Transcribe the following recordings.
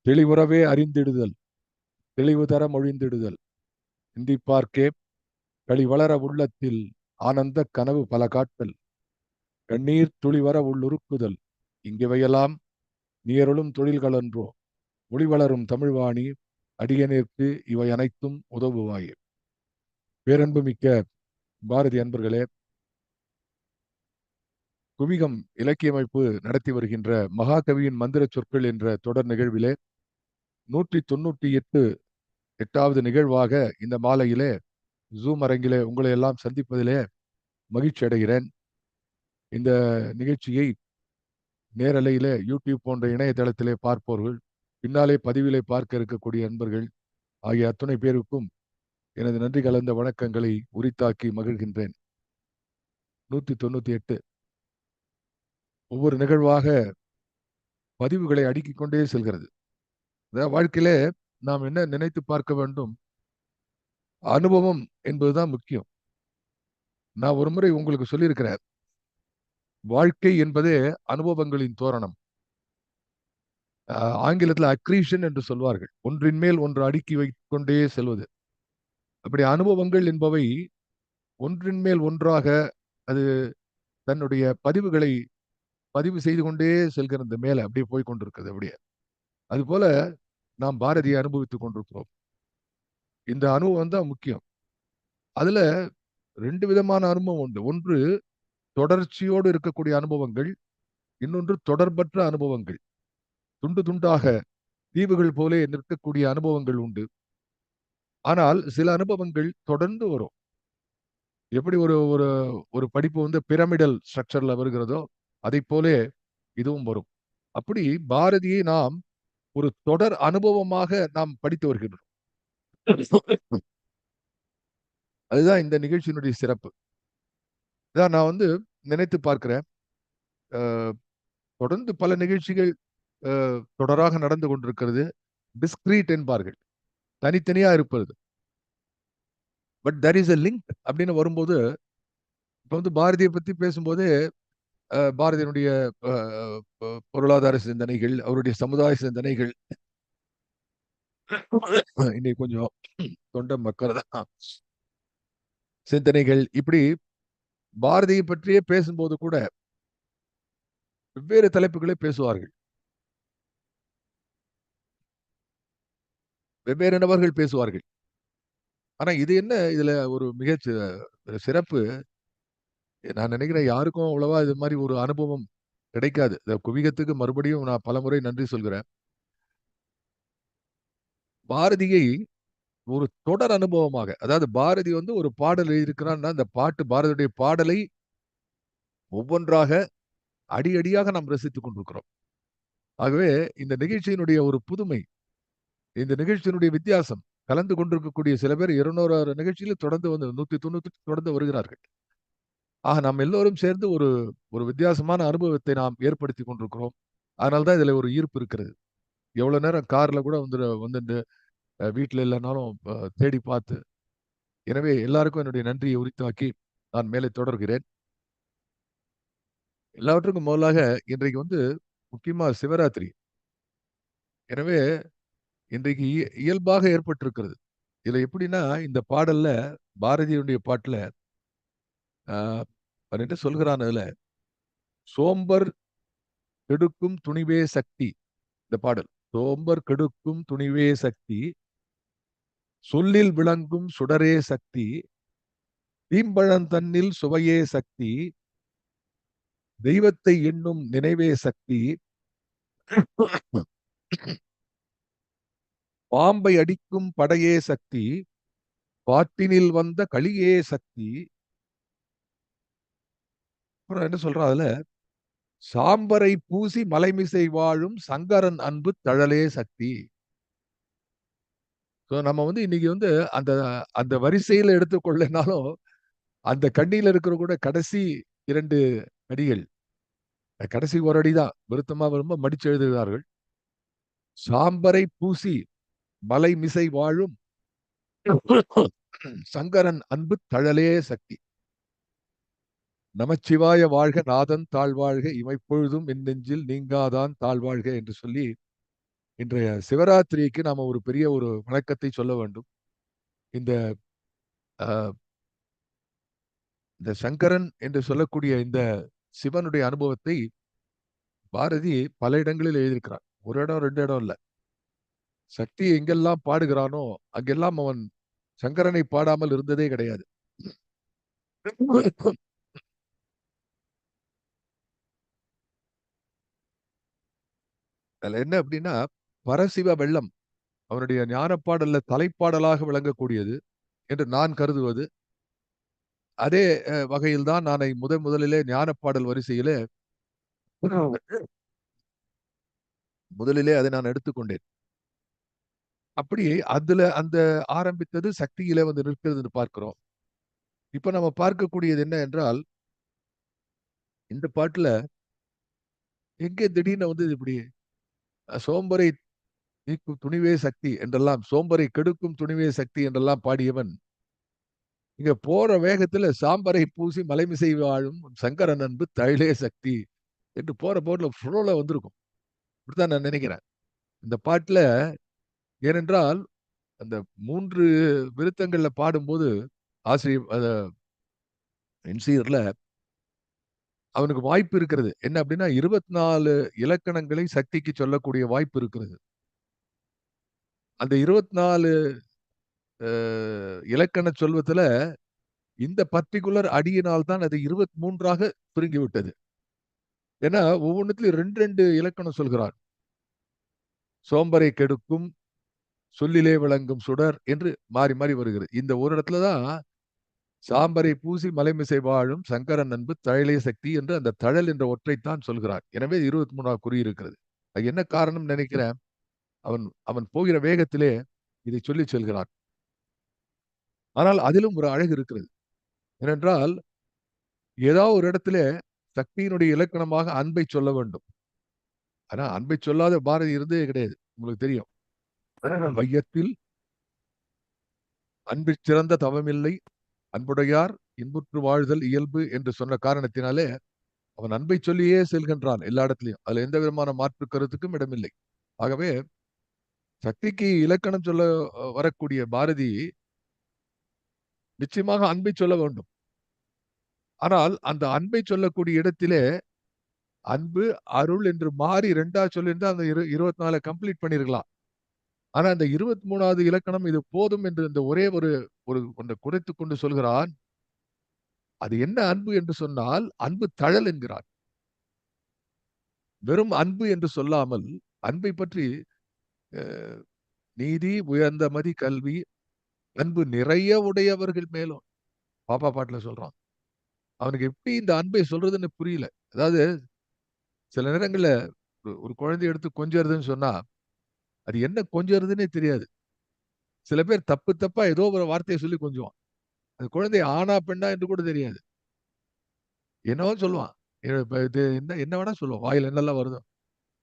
தெளிவுறவே அறிந்திடுதல், தெளிவு தர மொழிந்திடுதல், சிந்திப்பார்க்கே களிவளர உள்ளத்தில் ஆனந்த கனவு பல காட்டல், கண்ணீர் துளிவர உள்ளுருக்குதல், இங்கவையெல்லாம் நீயருளும் தொழில்களன்றோ, ஒளிவளரும் தமிழ்வாணி அடியநேர்க்கு இவை அனைத்தும் உதவுவாயே. பேரன்பு மிக்க பாரதி அன்பர்களே, குவிகம் இலக்கியமைப்பு நடத்தி வருகின்ற மகாகவியின் மந்திர சொற்கள் என்ற தொடர் நிகழ்விலே 198வது நிகழ்வாக இந்த மாலையிலே ஜூம் அரங்கிலே உங்களை எல்லாம் சந்திப்பதிலே மகிழ்ச்சி அடைகிறேன். இந்த நிகழ்ச்சியை நேரலையிலே யூடியூப் போன்ற இணையதளத்திலே பார்ப்பவர்கள், பின்னாலே பதிவிலே பார்க்க இருக்கக்கூடிய நண்பர்கள் ஆகிய அத்துணை பேருக்கும் எனது நன்றி கலந்த வணக்கங்களை உரித்தாக்கி மகிழ்கின்றேன். 198 ஒவ்வொரு நிகழ்வாக பதிவுகளை அடுக்கிக் கொண்டே செல்கிறது. வாழ்க்கையிலே நாம் என்ன நினைத்து பார்க்க வேண்டும், அனுபவம் என்பதுதான் முக்கியம். நான் ஒரு முறை உங்களுக்கு சொல்லியிருக்கிறேன், வாழ்க்கை என்பதே அனுபவங்களின் தோரணம். ஆங்கிலத்தில் அக்ரீஷன் என்று சொல்வார்கள், ஒன்றின் மேல் ஒன்று அடுக்கி வைத்துக் கொண்டே செல்வது. அப்படி அனுபவங்கள் என்பவை ஒன்றின் மேல் ஒன்றாக அது தன்னுடைய பதிவுகளை பதிவு செய்து கொண்டே செல்கிறது, மேல அப்படியே போய் கொண்டிருக்கிறது. அப்படியே அதுபோல நாம் பாரதியை அனுபவித்துக் கொண்டிருக்கிறோம். இந்த அனுபவம் தான் முக்கியம். அதுல 2 விதமான அனுபவம் உண்டு. ஒன்று தொடர்ச்சியோடு இருக்கக்கூடிய அனுபவங்கள், இன்னொன்று தொடர்பற்ற அனுபவங்கள். துண்டு துண்டாக தீவுகள் போலே நிற்கக்கூடிய அனுபவங்கள் உண்டு. ஆனால் சில அனுபவங்கள் தொடர்ந்து வரும். எப்படி ஒரு ஒரு ஒரு படிப்பு வந்து பிரமிடல் ஸ்ட்ரக்சர்ல வருகிறதோ அதை போலே இதுவும் வரும். அப்படி பாரதியை நாம் ஒரு தொடர் அனுபவமாக நாம் படித்து வருகின்றோம். அதுதான் இந்த நிகழ்ச்சியினுடைய சிறப்பு. இதான் நான் வந்து நினைத்து பார்க்கிறேன். தொடர்ந்து பல நிகழ்ச்சிகள் தொடராக நடந்து கொண்டிருக்கிறது. டிஸ்கிரீட் என்பார்கள், தனித்தனியா இருப்பது. But there is a link அப்படின்னு வரும்போது, இப்ப வந்து பாரதியை பத்தி பேசும்போது பாரதியினுடைய பொருளாதார சிந்தனைகள், அவருடைய சமுதாய சிந்தனைகள், இன்னைக்கு கொஞ்சம் தொண்டை மக்கள்தான் சிந்தனைகள், இப்படி பாரதியை பற்றியே பேசும்போது கூட வெவ்வேறு தலைப்புகளை பேசுவார்கள். வெவ்வேறு நபர்கள் பேசுவார்கள். ஆனா இது என்ன, இதுல ஒரு மிக சிறப்பு, நான் நினைக்கிறேன் யாருக்கும் அவ்வளவா இது மாதிரி ஒரு அனுபவம் கிடைக்காது. இந்த குவிகத்துக்கு மறுபடியும் நான் பலமுறை நன்றி சொல்கிறேன். பாரதியை ஒரு தொடர் அனுபவமாக, அதாவது பாரதி வந்து ஒரு பாடல் எழுதியிருக்கிறான்னா அந்த பாட்டு, பாரதியுடைய பாடலை ஒவ்வொன்றாக அடியடியாக நாம் ரசித்துக் கொண்டிருக்கிறோம். ஆகவே இந்த நிகழ்ச்சியினுடைய ஒரு புதுமை, இந்த நிகழ்ச்சியினுடைய வித்தியாசம், கலந்து கொண்டிருக்கக்கூடிய சில பேர் 200 நிகழ்ச்சியில் தொடர்ந்து வந்து 198 தொடர்ந்து வருகிறார்கள். ஆக நாம் எல்லோரும் சேர்ந்து ஒரு ஒரு வித்தியாசமான அனுபவத்தை நாம் ஏற்படுத்தி கொண்டிருக்கிறோம். அதனால்தான் இதுல ஒரு ஈர்ப்பு இருக்கிறது. எவ்வளவு நேரம் கார்ல கூட வந்துட்டு வீட்டுல இல்லைனாலும் தேடி பார்த்து. எனவே எல்லாருக்கும் என்னுடைய நன்றியை உரித்தாக்கி நான் மேலே தொடர்கிறேன். எல்லாவற்றுக்கும் முதலாக இன்றைக்கு வந்து முக்கியமா சிவராத்திரி. எனவே இன்றைக்கு இயல்பாக ஏற்பட்டிருக்கிறது. இதுல எப்படின்னா, இந்த பாடல்ல, பாரதியுடைய பாட்டுல என்ன சொல்கிறான், அதுல சோம்பர் கெடுக்கும் துணிவே சக்தி. இந்த பாடல், சோம்பர் கெடுக்கும் துணிவே சக்தி, சொல்லில் விளங்கும் சுடரே சக்தி, தீம்பழந்தன்னில் சுவையே சக்தி, தெய்வத்தை எண்ணும் நினைவே சக்தி, பாம்பை அடிக்கும் படையே சக்தி, பாட்டினில் வந்த களியே சக்தி. அப்புறம் என்ன சொல்றான் அதுல, சாம்பரை பூசி மலைமிசை வாழும் சங்கரன் அன்பு தழலே சக்தி. நம்ம வந்து இன்னைக்கு வந்து அந்த அந்த வரிசையில எடுத்துக்கொள்ளனாலும் அந்த கண்ணியில இருக்கிற கூட கடைசி 2 அடிகள், கடைசி ஒரு அடிதான் விருத்தமா ரொம்ப மடிச்சு எழுதுகிறார்கள். சாம்பரை பூசி மலை மிசை வாழும் சங்கரன் அன்பு தழலே சக்தி. நமச்சிவாய வாழ்க, நாதன் தாழ்வாழ்க, இமைப்பொழுதும் என் நெஞ்சில் நீங்காதான் தாழ்வாழ்க என்று சொல்லி இன்றைய சிவராத்திரிக்கு நாம ஒரு பெரிய ஒரு வணக்கத்தை சொல்ல வேண்டும். இந்த அஹ், இந்த சங்கரன் என்று சொல்லக்கூடிய இந்த சிவனுடைய அனுபவத்தை பாரதி பல இடங்களில் எழுதியிருக்கிறார். ஒரு இடம் ரெண்டு இடம் இல்ல. சக்தி எங்கெல்லாம் பாடுகிறானோ அங்கெல்லாம் அவன் சங்கரனை பாடாமல் இருந்ததே கிடையாது. அதுல என்ன அப்படின்னா, பரசிவ வெள்ளம் அவனுடைய ஞானப்பாடல்ல தலைப்பாடலாக விளங்கக்கூடியது என்று நான் கருதுவது. அதே வகையில் தான் நான் முதலிலே ஞானப்பாடல் வரிசையிலே முதலிலே அதை நான் எடுத்துக்கொண்டேன். அப்படி அதுல அந்த ஆரம்பித்தது சக்தியிலே வந்து நிற்கிறது பார்க்கிறோம். இப்ப நம்ம பார்க்கக்கூடியது என்ன என்றால், இந்த பாட்டுல எங்கே திடீர்னு வந்து இப்படி சோம்பரை நீக்கும் துணிவே சக்தி என்றெல்லாம், சோம்பரை கெடுக்கும் துணிவே சக்தி என்றெல்லாம் பாடியவன் இங்க போற வேகத்துல சாம்பரை பூசி மலைமிசை வாழும் சங்கரன் அன்பு தயிலே சக்தி என்று போற போர்ல ஃப்ளோல வந்திருக்கும். இப்படித்தான் நான் நினைக்கிறேன் இந்த பாட்டுல. ஏனென்றால் அந்த 3 விருத்தங்கள்ல பாடும்போது ஆசிரியர் என்சிஆர்ல அவனுக்கு வாய்ப்பு இருக்கிறது. என்ன அப்படின்னா 24 இலக்கணங்களை சக்திக்கு சொல்லக்கூடிய வாய்ப்பு இருக்கிறது. அந்த 24 இலக்கண சொல்வத்துல இந்த பர்டிகுலர் அடியினால் தான் அது 23ஆக சுருங்கி விட்டது. ஏன்னா ஒவ்வொன்றுத்திலும் 2 இலக்கணம் சொல்கிறார். சோம்பரை கெடுக்கும் சொல்லிலே விளங்கும் சுடர் என்று மாறி மாறி வருகிறது. இந்த ஒரு இடத்துல தான் சாம்பரை பூசி மலைமிசை வாழும் சங்கரன் அன்பு தழலே சக்தி என்று அந்த தழல் என்ற ஒற்றைத்தான் சொல்கிறார். எனவே 23ஆக குறி இருக்கிறது. அது என்ன காரணம் நினைக்கிறேன், அவன் அவன் போகிற வேகத்திலே இதை சொல்லி செல்கிறான். ஆனால் அதிலும் ஒரு அழகு இருக்கிறது. ஏனென்றால் ஏதாவது ஒரு இடத்துல சக்தியினுடைய இலக்கணமாக அன்பை சொல்ல வேண்டும். ஆனா அன்பை சொல்லாத பாரதி இருந்தே கிடையாது. உங்களுக்கு தெரியும். வையத்தில் அன்பிற் சிறந்த தவமில்லை, அன்புடையார் இன்புற்று வாழ்தல் இயல்பு என்று சொன்ன காரணத்தினாலே அவன் அன்பை சொல்லியே செல்கின்றான் எல்லா இடத்துலையும். அதுல எந்த விதமான மாற்று கருத்துக்கும் இடமில்லை. ஆகவே சக்திக்கு இலக்கணம் சொல்ல வரக்கூடிய பாரதி நிச்சயமாக அன்பை சொல்ல வேண்டும். ஆனால் அந்த அன்பை சொல்லக்கூடிய இடத்திலே அன்பு அருள் என்று மாறி 2ஆ சொல்லியிருந்தா அந்த 24 கம்ப்ளீட் பண்ணிருக்கலாம். ஆனா அந்த 23வது இலக்கணம் இது போதும் என்று இந்த ஒரே ஒரு ஒரு ஒன்றை குறைத்துக் கொண்டு சொல்கிறான். அது என்ன அன்பு என்று சொன்னால் அன்பு தழல் என்கிறான். வெறும் அன்பு என்று சொல்லாமல் அன்பை பற்றி நீதி உயர்ந்த மதி கல்வி அன்பு நிறைய உடையவர்கள் மேலும் பாப்பா பாட்டுல சொல்றான். அவனுக்கு எப்படி இந்த அன்பை சொல்றதுன்னு புரியல. அதாவது சில நேரங்கள்ல ஒரு குழந்தை எடுத்து கொஞ்சறதுன்னு சொன்னா அது என்ன கொஞ்சறதுன்னே தெரியாது. சில பேர் தப்பு தப்பா ஏதோ ஒரு வார்த்தையை சொல்லி கொஞ்சுவான். அது குழந்தை ஆணா பெண்ணா என்று கூட தெரியாது. என்னவோ சொல்லுவான். இது என்ன என்ன வேணா சொல்லுவான். வாயில என்னெல்லாம் வருதோ.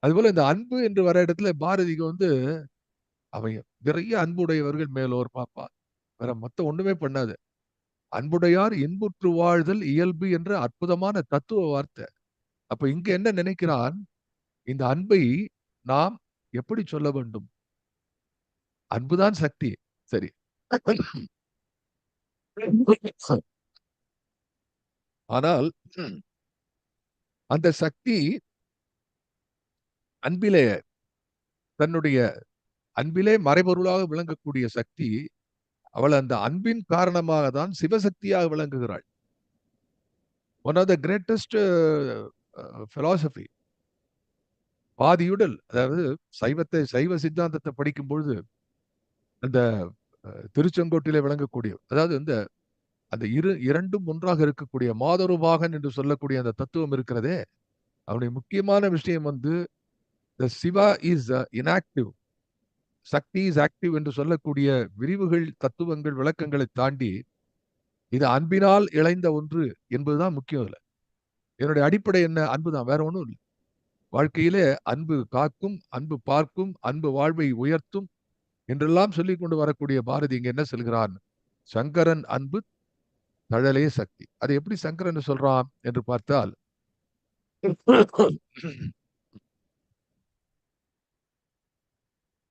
அதுபோல இந்த அன்பு என்று வர இடத்துல பாரதிக்கு வந்து அவன் நிறைய அன்புடையவர்கள் மேலோர் பாப்பா. வேற மத்த ஒண்ணுமே பண்ணாது. அன்புடையார் இன்புற்று வாழ்தல் இயல்பு என்ற அற்புதமான தத்துவ வார்த்தை. அப்ப இங்க என்ன நினைக்கிறான், இந்த அன்பை நாம் எப்படி சொல்ல வேண்டும்? அன்புதான் சக்தி. சரி. ஆனால் அந்த சக்தி அன்பிலே தன்னுடைய அன்பிலே மறைபொருளாக விளங்கக்கூடிய சக்தி அவள் அந்த அன்பின் காரணமாக தான் சிவசக்தியாக விளங்குகிறாள். One of the greatest philosophy பாதியுடல். அதாவது சைவ சித்தாந்தத்தை படிக்கும் பொழுது அந்த திருச்செங்கோட்டிலே விளங்கக்கூடிய அதாவது இந்த அந்த இரண்டும் ஒன்றாக இருக்கக்கூடிய மாதருபாகன் என்று சொல்லக்கூடிய அந்த தத்துவம் இருக்கிறதே, அவனுடைய முக்கியமான விஷயம் வந்து the Shiva is inactive, Shakti is active என்று சொல்லக்கூடிய விரிவுகள் தத்துவங்கள் விளக்கங்களை தாண்டி இது அன்பினால் இழைந்த ஒன்று என்பதுதான் முக்கியம். இல்லை, என்னுடைய அடிப்படை என்ன? அன்புதான், வேற ஒன்றும் இல்லை. வாழ்க்கையிலே அன்பு காக்கும், அன்பு பார்க்கும், அன்பு வாழ்வை உயர்த்தும் என்றெல்லாம் சொல்லிக் கொண்டு வரக்கூடிய பாரதி இங்க என்ன சொல்கிறான்? சங்கரன் அன்பு தழலே சக்தி. அதை எப்படி சங்கரன் சொல்றான் என்று பார்த்தால்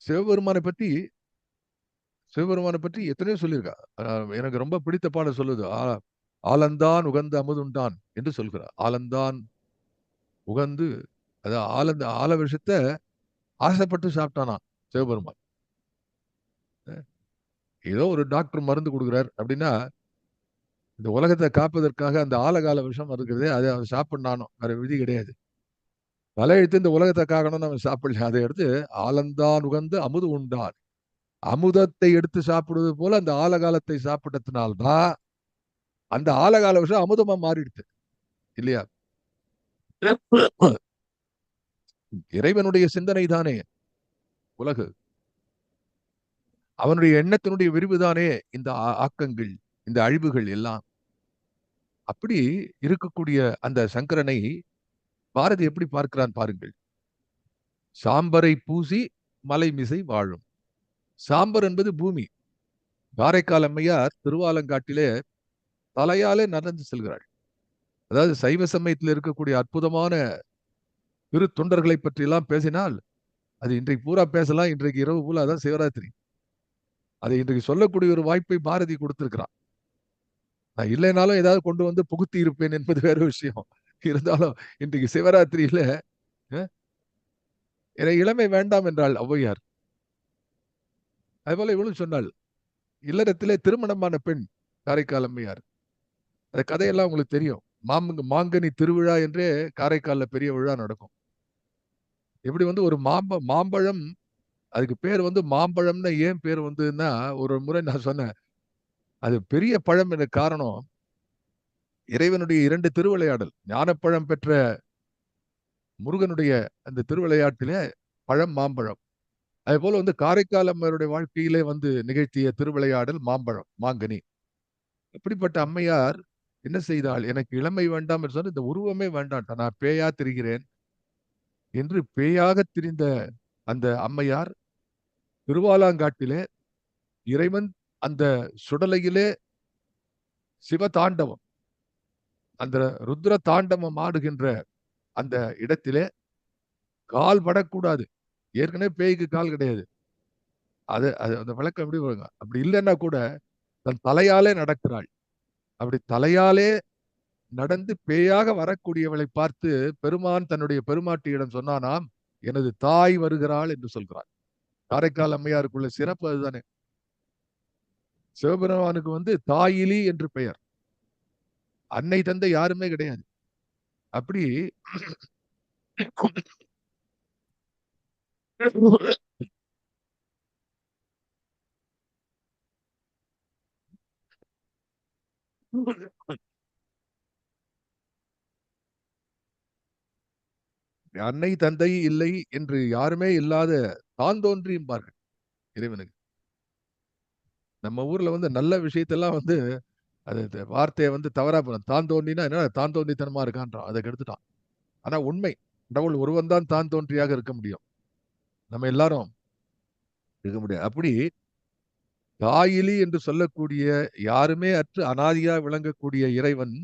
சிவபெருமானை பற்றி சிவபெருமானை பற்றி எத்தனையோ சொல்லியிருக்கா. எனக்கு ரொம்ப பிடித்த பாடல் சொல்லுது, ஆலந்தான் உகந்த அமுதுண்டான் என்று சொல்கிறார். ஆலந்தான் உகந்து, அதாவது ஆல விஷயத்த ஆசைப்பட்டு சாப்பிட்டானா சிவபெருமான். ஏதோ ஒரு டாக்டர் மருந்து கொடுக்குறார் அப்படின்னா, இந்த உலகத்தை காப்பதற்காக அந்த ஆலகால விஷம் இருக்கிறதே, அதை அவன் சாப்பிடணும், வேற விதி கிடையாது. தலையெழுத்து இந்த உலகத்தை காக்கணும்னு அவன் சாப்பிடல. அதை எடுத்து ஆலந்தான் உகந்து அமுது உண்டான். அமுதத்தை எடுத்து சாப்பிடுவது போல அந்த ஆலகாலத்தை சாப்பிட்டதுனால்தான் அந்த ஆலகால விஷயம் அமுதமா மாறிடுது இல்லையா? இறைவனுடைய சிந்தனை தானே உலகு. அவனுடைய எண்ணத்தினுடைய விரிவுதானே இந்த ஆக்கங்கள், இந்த அழிவுகள் எல்லாம். அப்படி இருக்கக்கூடிய அந்த சங்கரனை பாரதி எப்படி பார்க்கிறான் பாருங்கள். சாம்பரை பூசி மலை மிசை வாழும். சாம்பர் என்பது பூமி. காரைக்கால் அம்மையார் திருவாலங்காட்டிலே தலையாலே நடந்து செல்கிறாள். அதாவது சைவ சமயத்தில் இருக்கக்கூடிய அற்புதமான திரு தொண்டர்களை பற்றி எல்லாம் பேசினால் அது இன்றைக்கு பூரா பேசலாம். இன்றைக்கு இரவு பூரா அதான் சிவராத்திரி. அதை இன்றைக்கு சொல்லக்கூடிய ஒரு வாய்ப்பை பாரதி கொடுத்திருக்கிறான். நான் இல்லைனாலும் ஏதாவது கொண்டு வந்து புகுத்தி இருப்பேன் என்பது வேற விஷயம். இருந்தாலும் இன்றைக்கு சிவராத்திரியில என இளமை வேண்டாம் என்றாள் ஔவையார். அதுபோல இவளும் சொன்னாள். இல்லறத்திலே திருமணமான பெண் காரைக்கால் அம்மையார். அந்த கதையெல்லாம் உங்களுக்கு தெரியும். மாங்கனி திருவிழா என்றே காரைக்கால்ல பெரிய விழா நடக்கும். எப்படி வந்து ஒரு மாம்பழம், அதுக்கு பேர் வந்து மாம்பழம்னு ஏன் பேர் வந்ததுன்னா, ஒரு முறை நான் சொன்னேன், அது பெரிய பழம் என்ற காரணம் இறைவனுடைய 2 திருவிளையாடல். ஞானப்பழம் பெற்ற முருகனுடைய அந்த திருவிளையாட்டிலே பழம் மாம்பழம். அதே போல வந்து காரைக்கால் அம்மையாருடைய வாழ்க்கையிலே வந்து நிகழ்த்திய திருவிளையாடல் மாம்பழம், மாங்கனி. இப்படிப்பட்ட அம்மையார் என்ன செய்தாள்? எனக்கு இளமை வேண்டாம் என்று சொன்ன, இந்த உருவமே வேண்டாம், நான் பேயா திரிகிறேன் என்று பேயாக திரிந்த அந்த அம்மையார் திருவாலாங்காட்டிலே இறைவன் அந்த சுடலையிலே சிவதாண்டவம், அந்த ருத்ர தாண்டவம் ஆடுகின்ற அந்த இடத்திலே கால் படக்கூடாது. ஏற்கனவே பேய்க்கு கால் கிடையாது. அது அது அந்த விளக்கம் எப்படி வருங்க? அப்படி இல்லைன்னா கூட தன் தலையாலே நடக்கிறாள். அப்படி தலையாலே நடந்து பேயாக வரக்கூடியவளை பார்த்து பெருமான் தன்னுடைய பெருமாட்டியிடம் சொன்னானாம், எனது தாய் வருகிறாள் என்று சொல்கிறார். காரைக்கால் அம்மையாருக்குள்ள சிறப்பு அதுதானே. சிவபெருமானுக்கு வந்து தாயிலி என்று பெயர். அன்னை தந்தை யாருமே கிடையாது. அப்படி அன்னை தந்தை இல்லை என்று யாருமே இல்லாத தான் தோன்றியும்பார்கள் இறைவனுக்கு. நம்ம ஊர்ல வந்து நல்ல விஷயத்தெல்லாம் வந்து அது வார்த்தையை வந்து தவறா தான் தோன்றினா என்ன தான் தோன்றித்தனமா இருக்கான்றான், அதை கெடுத்துட்டான். ஆனா உண்மை, கடவுள் ஒருவன் தான் தான் தோன்றியாக இருக்க முடியும். நம்ம எல்லாரும் இருக்க முடியாது. அப்படி தாயிலி என்று சொல்லக்கூடிய யாருமே அற்று அனாதியா விளங்கக்கூடிய இறைவன்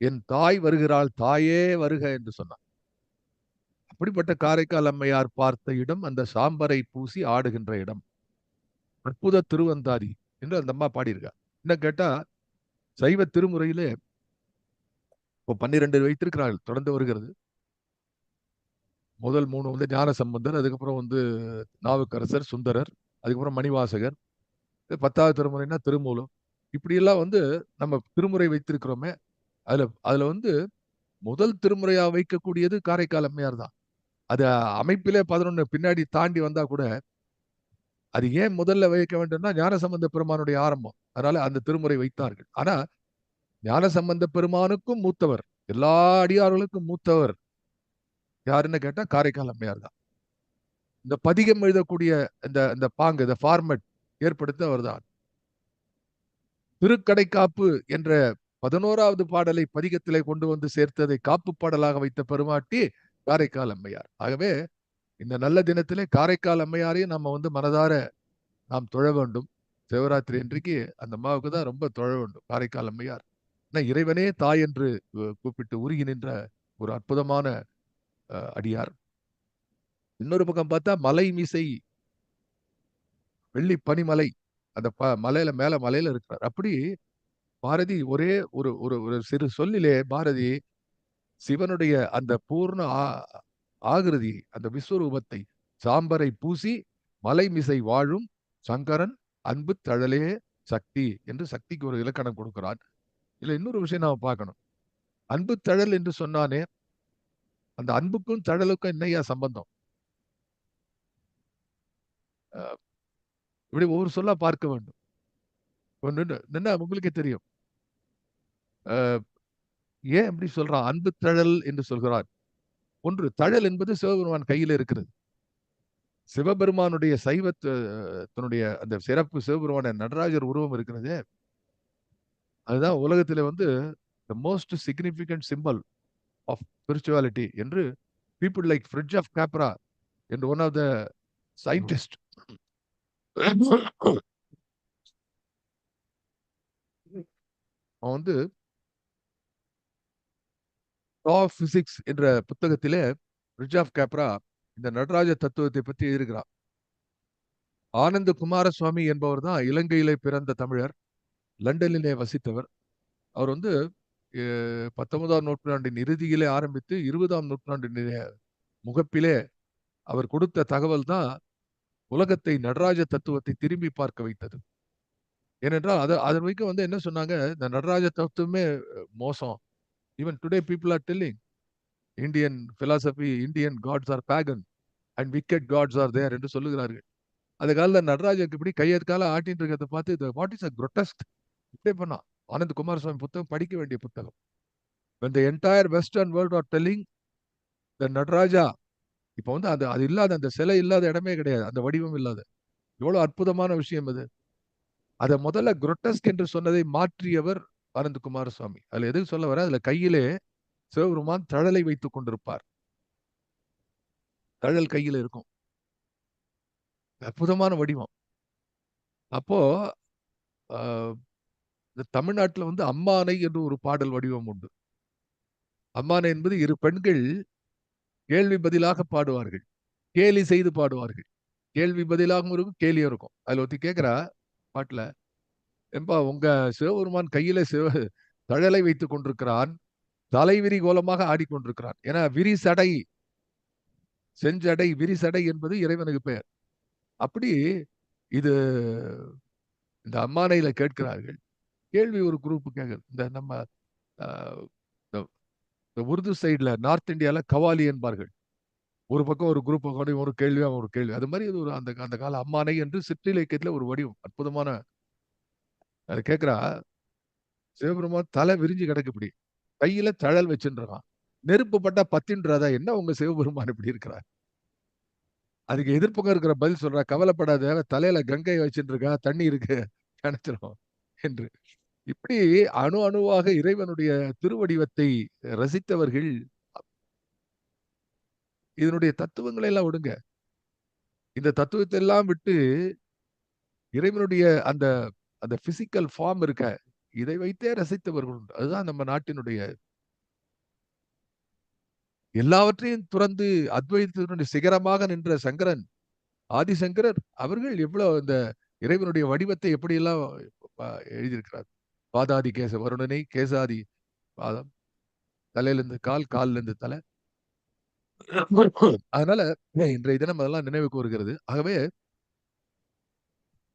என் தாய் வருகிறாள், தாயே வருக என்று சொன்னான். அப்படிப்பட்ட காரைக்கால் அம்மையார் பார்த்த இடம் அந்த சாம்பரை பூசி ஆடுகின்ற இடம். அற்புத திருவந்தாதி என்று அந்த அம்மா பாடியிருக்கா. என்ன கேட்டா சைவ திருமுறையிலே இப்போ 12 வைத்திருக்கிறார்கள், தொடர்ந்து வருகிறது. முதல் 3 வந்து ஞான சம்பந்தர், அதுக்கப்புறம் வந்து நாவுக்கரசர், சுந்தரர், அதுக்கப்புறம் மணிவாசகர். 10வது திருமுறைனா திருமூலம். இப்படியெல்லாம் வந்து நம்ம திருமுறை வைத்திருக்கிறோமே, அதுல அதுல வந்து முதல் திருமுறையா வைக்கக்கூடியது காரைக்கால் அம்மையார் தான். அது அமைப்பிலே 11 பின்னாடி தாண்டி வந்தா கூட அது ஏன் முதல்ல வைக்க வேண்டும்னா ஞானசம்பந்த பெருமானுடைய ஆரம்பம். அதனால அந்த திருமுறை வைத்தார்கள். ஆனா ஞானசம்பந்த பெருமானுக்கும் மூத்தவர், எல்லா அடியார்களுக்கும் மூத்தவர் யாருன்னு கேட்டா காரைக்கால் அம்மையார் தான். இந்த பதிகம் எழுதக்கூடிய இந்த இந்த பாங்கு, இந்த ஃபார்மட் ஏற்படுத்த அவர்தான். திருக்கடைக்காப்பு என்ற 11வது பாடலை பதிகத்திலே கொண்டு வந்து சேர்த்ததை காப்பு பாடலாக வைத்த பெருமாட்டி காரைக்கால் அம்மையார். ஆகவே இந்த நல்ல தினத்திலே காரைக்கால் அம்மையாரையும் நம்ம வந்து மனதார நாம் தொழ வேண்டும். சிவராத்திரி இன்றைக்கு அந்த அம்மாவுக்கு தான் ரொம்ப தொழ வேண்டும், காரைக்கால் அம்மையார். இறைவனே தாய் என்று கூப்பிட்டு உருகி நின்ற ஒரு அற்புதமான அடியார். இன்னொரு பக்கம் பார்த்தா மலை மீசை வெள்ளி பனிமலை, அந்த மலையில மேல மலையில இருக்கிறார். அப்படி பாரதி ஒரே ஒரு ஒரு ஒரு சிறு சொல்லிலே பாரதி சிவனுடைய அந்த பூர்ண ஆகிருதி, அந்த விஸ்வரூபத்தை, சாம்பரை பூசி மலைமிசை வாழும் சங்கரன் அன்பு தழலே சக்தி என்று சக்திக்கு ஒரு இலக்கணம் கொடுக்கிறான். இதுல இன்னொரு விஷயம் நாம பார்க்கணும். அன்பு தழல் என்று சொன்னானே, அந்த அன்புக்கும் தழலுக்கும் என்னையா சம்பந்தம்? இப்படி ஒவ்வொரு சொல்லா பார்க்க வேண்டும். நின்னா உங்களுக்கே தெரியும். ஏன் அப்படி சொல்றான்? அன்பு தழல் என்று சொல்கிறான். ஒன்று, தழல் என்பது சிவபெருமான் கையில இருக்கிறது. சிவபெருமானுடைய சைவத்தினுடைய அந்த சிறப்பு, சிவபெருமான நடராஜர் உருவம் இருக்கிறது. அதுதான் உலகத்திலே வந்து the most significant symbol of spirituality என்று people like Fritjof Capra என்று ஒன் ஆஃப் த சயின்டிஸ்ட் அவன் வந்து ஆஃப் பிசிக்ஸ் என்ற புத்தகத்திலே ஃப்ரிட்ஜ் ஆஃப் கேப்ரா இந்த நடராஜ தத்துவத்தை பற்றி எழுதுகிறார். ஆனந்த குமாரசுவாமி என்பவர் தான் இலங்கையிலே பிறந்த தமிழர், லண்டனிலே வசித்தவர். அவர் வந்து 19ஆம் நூற்றாண்டின் இறுதியிலே ஆரம்பித்து 20ஆம் நூற்றாண்டின் முகப்பிலே அவர் கொடுத்த தகவல் தான் உலகத்தை நடராஜ தத்துவத்தை திரும்பி பார்க்க வைத்தது. ஏனென்றால் அதன் வரைக்கும் வந்து என்ன சொன்னாங்க, இந்த நடராஜ தத்துவமே மோசம். Even today people are telling Indian philosophy, Indian gods are pagan and wicked gods are there என்று சொல்லுகிறார்கள். அந்த காலத்தில் நடராஜருக்கு இப்படி கையற்கால ஆட்டின்னு இருக்கிறத பார்த்து வாட் இஸ் அ grotesque இப்படியே பண்ணான். ஆனந்த் குமாரசுவாமி புத்தகம் படிக்க வேண்டிய புத்தகம். when the entire western world are telling the Nataraja, இப்ப வந்து அது இல்லாத, அந்த சிலை இல்லாத இடமே கிடையாது, அந்த வடிவம் இல்லாத. எவ்வளவு அற்புதமான விஷயம் அது. அதை முதல்ல grotesque என்று சொன்னதை மாற்றியவர் ஆனந்த் குமாரசுவாமி. அதுல எதுக்கு சொல்ல வர, அதுல கையிலே சிவபெருமான் தழலை வைத்துக் கொண்டிருப்பார். தழல் கையில இருக்கும். அற்புதமான வடிவம். அப்போ இந்த தமிழ்நாட்டில் வந்து அம்மானை என்று ஒரு பாடல் வடிவம் உண்டு. அம்மானை என்பது இரு பெண்கள் கேள்வி பதிலாக பாடுவார்கள், கேலி செய்து பாடுவார்கள். கேள்வி பதிலாகவும் இருக்கும், கேலியும் இருக்கும். அதுல ஒருத்தி கேட்கிறா பாட்டுல, என்பா உங்க சிவபெருமான் கையில தழலை வைத்துக் கொண்டிருக்கிறான், தலைவிரி கோலமாக ஆடிக்கொண்டிருக்கிறான். ஏன்னா விரிசடை, செஞ்சடை, விரிசடை என்பது இறைவனுக்கு பெயர். அப்படி இது இந்த அம்மானையில கேட்கிறார்கள். கேள்வி ஒரு குரூப் கேட்குது. இந்த நம்ம இந்த உருது சைட்ல நார்த் இந்தியால கவாலி என்பார்கள். ஒரு பக்கம் ஒரு குரூப் ஒரு கேள்வி, ஒரு கேள்வி. அது மாதிரி இது ஒரு அந்த அந்த கால அம்மானை என்று சிற்றிலக்கியத்துல ஒரு வடிவம், அற்புதமான. அது கேட்கிறா, சிவபெருமான் தலை விரிஞ்சு கிடக்கு, இப்படி கையில தழல் வச்சுன்றான். நெருப்பு பட்டா பத்தின்றதா என்ன உங்க சிவபெருமான் இப்படி இருக்கிறார்? அதுக்கு எதிர்ப்பக்கம் இருக்கிற பதில் சொல்றா, கவலைப்படாத, தலையில கங்கை வச்சுட்டு இருக்கா, தண்ணி இருக்கு, நினைச்சிரும் என்று. இப்படி அணு அணுவாக இறைவனுடைய திருவடிவத்தை ரசித்தவர்கள். இதனுடைய தத்துவங்களை எல்லாம் விடுங்க. இந்த தத்துவத்தை எல்லாம் விட்டு இறைவனுடைய அந்த அந்த பிசிக்கல் ஃபார்ம் இருக்க, இதை வைத்தே ரசித்தவர்கள் உண்டு. அதுதான் நம்ம நாட்டினுடைய எல்லாவற்றையும் துறந்து அத்வைதத்தினுடைய சிகரமாக நின்ற சங்கரன், ஆதிசங்கரர் அவர்கள் எவ்வளவு இந்த இறைவனுடைய வடிவத்தை எப்படியெல்லாம் எழுதியிருக்கிறார். பாதாதி கேச வருணனை, கேசாதி பாதம், தலையிலிருந்து கால், காலில் இருந்து தலை. அதனால இன்றைய தினம் அதெல்லாம் நினைவுக்கு வருகிறது. ஆகவே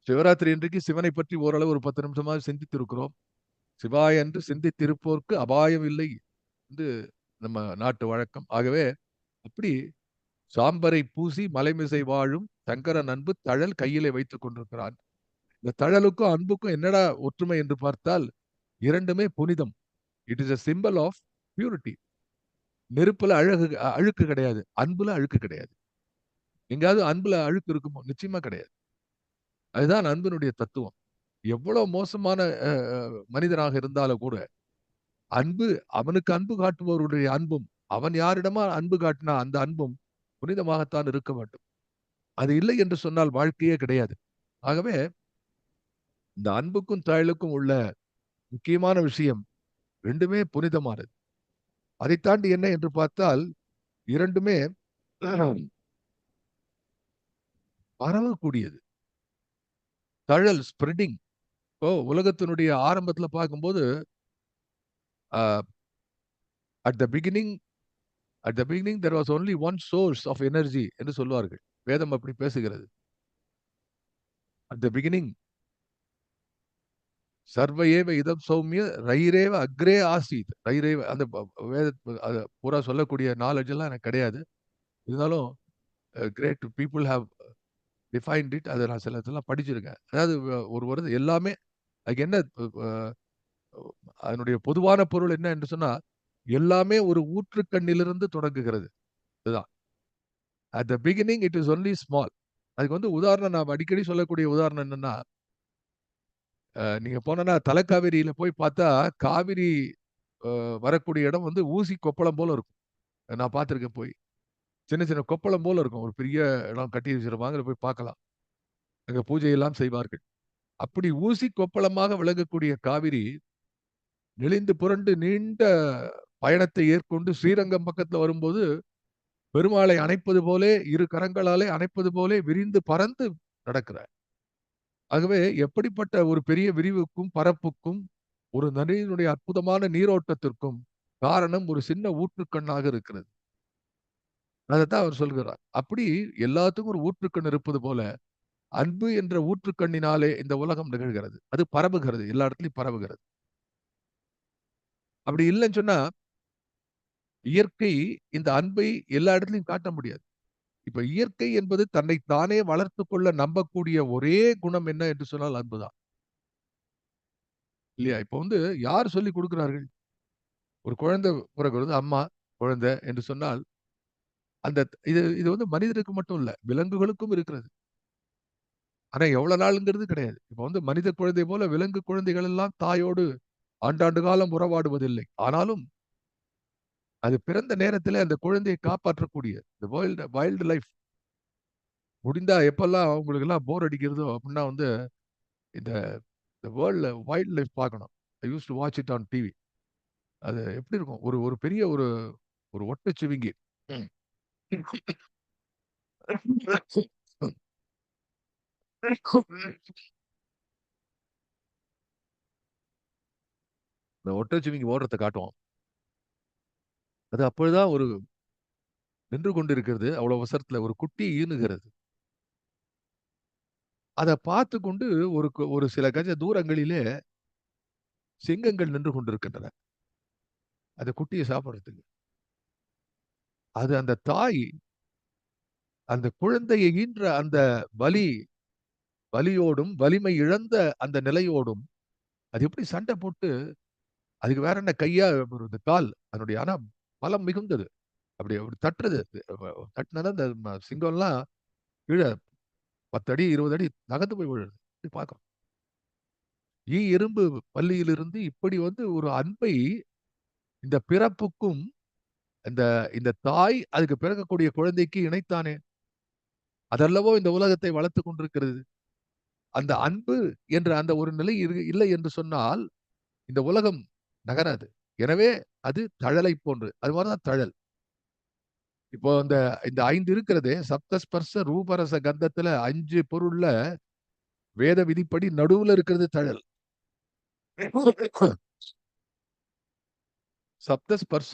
சிவராத்திரி இன்றைக்கு சிவனை பற்றி ஓரளவு ஒரு 10 நிமிஷமாக சிந்தித்திருக்கிறோம். சிவாய என்று சிந்தித்திருப்போர்க்கு அபாயம் இல்லை என்று நம்ம நாட்டு வழக்கம். ஆகவே அப்படி சாம்பரை பூசி மலைமிசை வாழும் சங்கரன் அன்பு தழல் கையிலே வைத்துக் கொண்டிருக்கிறான். இந்த தழலுக்கும் அன்புக்கும் என்னடா ஒற்றுமை என்று பார்த்தால், இரண்டுமே புனிதம். It is a symbol of purity. நெருப்புல அழுக்கு கிடையாது, அன்புல அழுக்கு கிடையாது. எங்காவது அன்புல அழுக்கு இருக்குமோ? நிச்சயமா கிடையாது. அதுதான் அன்பினுடைய தத்துவம். எவ்வளவு மோசமான மனிதனாக இருந்தாலும் கூட, அன்பு, அவனுக்கு அன்பு காட்டுபவருடைய அன்பும், அவன் யாரிடமா அன்பு காட்டினா அந்த அன்பும் புனிதமாகத்தான் இருக்க வேண்டும். அது இல்லை என்று சொன்னால் வாழ்க்கையே கிடையாது. ஆகவே இந்த அன்புக்கும் தழலுக்கும் உள்ள முக்கியமான விஷயம், ரெண்டுமே புனிதமானது. அதை தாண்டி என்ன என்று பார்த்தால், இரண்டுமே பரவக்கூடியது. தழல் ஸ்ப்ரெடிங். இப்போ உலகத்தினுடைய ஆரம்பத்துல பார்க்கும்போது at the beginning at the beginning there was only one source of energy என்று சொல்வார்கள். வேதம் அப்படி பேசுகிறது. அட் த பிகினிங் சர்வ ஏவ இதம் சௌமிய ரயிரேவ அக்ரே ஆசீத். ரயிரேவ அந்த வேத பூரா சொல்லக்கூடிய நாலேஜ் எல்லாம் எனக்கு கிடையாது. இருந்தாலும் great people have defined it. அதை நான் சில இதெல்லாம் படிச்சிருக்கேன். அதாவது ஒரு வருது எல்லாமே அதுக்கு என்ன அதனுடைய பொதுவான பொருள் என்ன என்று சொன்னா எல்லாமே ஒரு ஊற்றுக்கண்ணிலிருந்து தொடங்குகிறது. இதுதான். At the beginning it is only small. அதுக்கு வந்து உதாரணம் நான் அடிக்கடி சொல்லக்கூடிய உதாரணம் என்னன்னா, நீங்க போனோன்னா தலைக்காவேரியில போய் பார்த்தா காவிரி வரக்கூடிய இடம் வந்து ஊசி கொப்பளம் போல இருக்கும். நான் பார்த்துருக்கேன் போய். சின்ன சின்ன கொப்பளம் போல இருக்கும். ஒரு பெரிய இடம் கட்டி வச்சிருப்பாங்க. அதுல போய் பார்க்கலாம். அங்க பூஜை எல்லாம் செய்வார்கள். அப்படி ஊசி கொப்பளமாக விளங்கக்கூடிய காவிரி நெளிந்து புரண்டு நீண்ட பயணத்தை ஏற்கொண்டு ஸ்ரீரங்கம் பக்கத்துல வரும்போது பெருமாளை அணைப்பது போலே இரு கரங்களாலே அணைப்பது போலே விரிந்து பறந்து நடக்கிறார். ஆகவே எப்படிப்பட்ட ஒரு பெரிய விரிவுக்கும் பரப்புக்கும் ஒரு நதியினுடைய அற்புதமான நீரோட்டத்திற்கும் காரணம் ஒரு சின்ன ஊற்றுக்கண்ணாக இருக்கிறது. அதைத்தான் அவர் சொல்கிறார். அப்படி எல்லாத்துக்கும் ஒரு ஊற்றுக்கண் இருப்பது போல அன்பு என்ற ஊற்றுக்கண்ணினாலே இந்த உலகம் நிகழ்கிறது. அது பரவுகிறது. எல்லா இடத்துலயும் பரவுகிறது. அப்படி இல்லைன்னு சொன்னா இயற்கை இந்த அன்பை எல்லா இடத்துலயும் காட்ட முடியாது. இப்ப இயற்கை என்பது தன்னை தானே வளர்த்துக் கொள்ள நம்பக்கூடிய ஒரே குணம் என்ன என்று சொன்னால் அன்புதான். இல்லையா? இப்ப வந்து யார் சொல்லிக் கொடுக்கிறார்கள்? ஒரு குழந்தை பிறக்கிறது அம்மா, குழந்தை என்று சொன்னால் அந்த இது இது வந்து மனிதனுக்கு மட்டும் இல்ல. விலங்குகளுக்கும் இருக்கிறது. ஆனா எவ்வளவு நாளுங்கிறது கிடையாது. இப்ப வந்து மனித குழந்தை போல விலங்கு குழந்தைகள் எல்லாம் தாயோடு ஆண்டாண்டு காலம் உறவாடுவதில்லை. ஆனாலும் அது பிறந்த நேரத்திலே அந்த குழந்தையை காப்பாற்றக்கூடிய இந்த வைல்ட் லைஃப் முடிந்தா எப்பல்லாம் உங்களுக்கு எல்லாம் போர் அடிக்கிறதோ அப்படின்னா வந்து இந்த இந்த வேர்ல்ட்ல வைல்ட் லைஃப் பார்க்கணும். I use to watch it on TV. அது எப்படி இருக்கும்? ஒரு ஒரு பெரிய ஒரு ஒரு ஒட்டச்சிவிங்கி. ம். இந்த ஒட்டச்சிவிங்கி ஓடுறத காட்டுவோம். அது அப்பொழுதுதான் ஒரு நின்று கொண்டிருக்கிறது. அவ்வளவு அவசரத்துல ஒரு குட்டி ஈனுகிறது. அத பார்த்துக் கொண்டு ஒரு சில கஜ தூரங்களிலே சிங்கங்கள் நின்று கொண்டிருக்கின்றன. அந்த குட்டிய சாப்பிடுறதுக்கு. அது அந்த தாய் அந்த குழந்தையை ஈன்ற அந்த வலி வலியோடும், வலிமை இழந்த அந்த நிலையோடும், அது எப்படி சண்டை போட்டு அதுக்கு வேற என்ன கையா ஒரு இந்த கால் அதனுடைய ஆனா பலம் மிகுந்தது. அப்படி அப்படி தட்டுறது. தட்டுனது அந்த சிங்கம்லாம் கீழ 10 அடி, 20 அடி நகர்ந்து போய் விழுது. போய் பார்க்கிறோம். எறும்பு பல்லியிலிருந்து இப்படி வந்து ஒரு அன்பை இந்த பிறப்புக்கும் இந்த இந்த தாய் அதுக்கு பிறக்கக்கூடிய குழந்தைக்கு இணைத்தானே. அதல்லவோ இந்த உலகத்தை வளர்த்துக் கொண்டிருக்கிறது. அந்த அன்பு என்ற அந்த ஒரு நிலை இல்லை என்று சொன்னால் இந்த உலகம் நகராது. எனவே அது தழலை போன்று. அது மாதிரிதான் தழல். இப்போ இந்த இந்த 5 இருக்கிறதே சப்தஸ்பர்ச ரூபரச கந்தத்துல 5 பொருள்ல வேத விதிப்படி நடுவுல இருக்கிறது தழல். சப்தஸ்பர்ச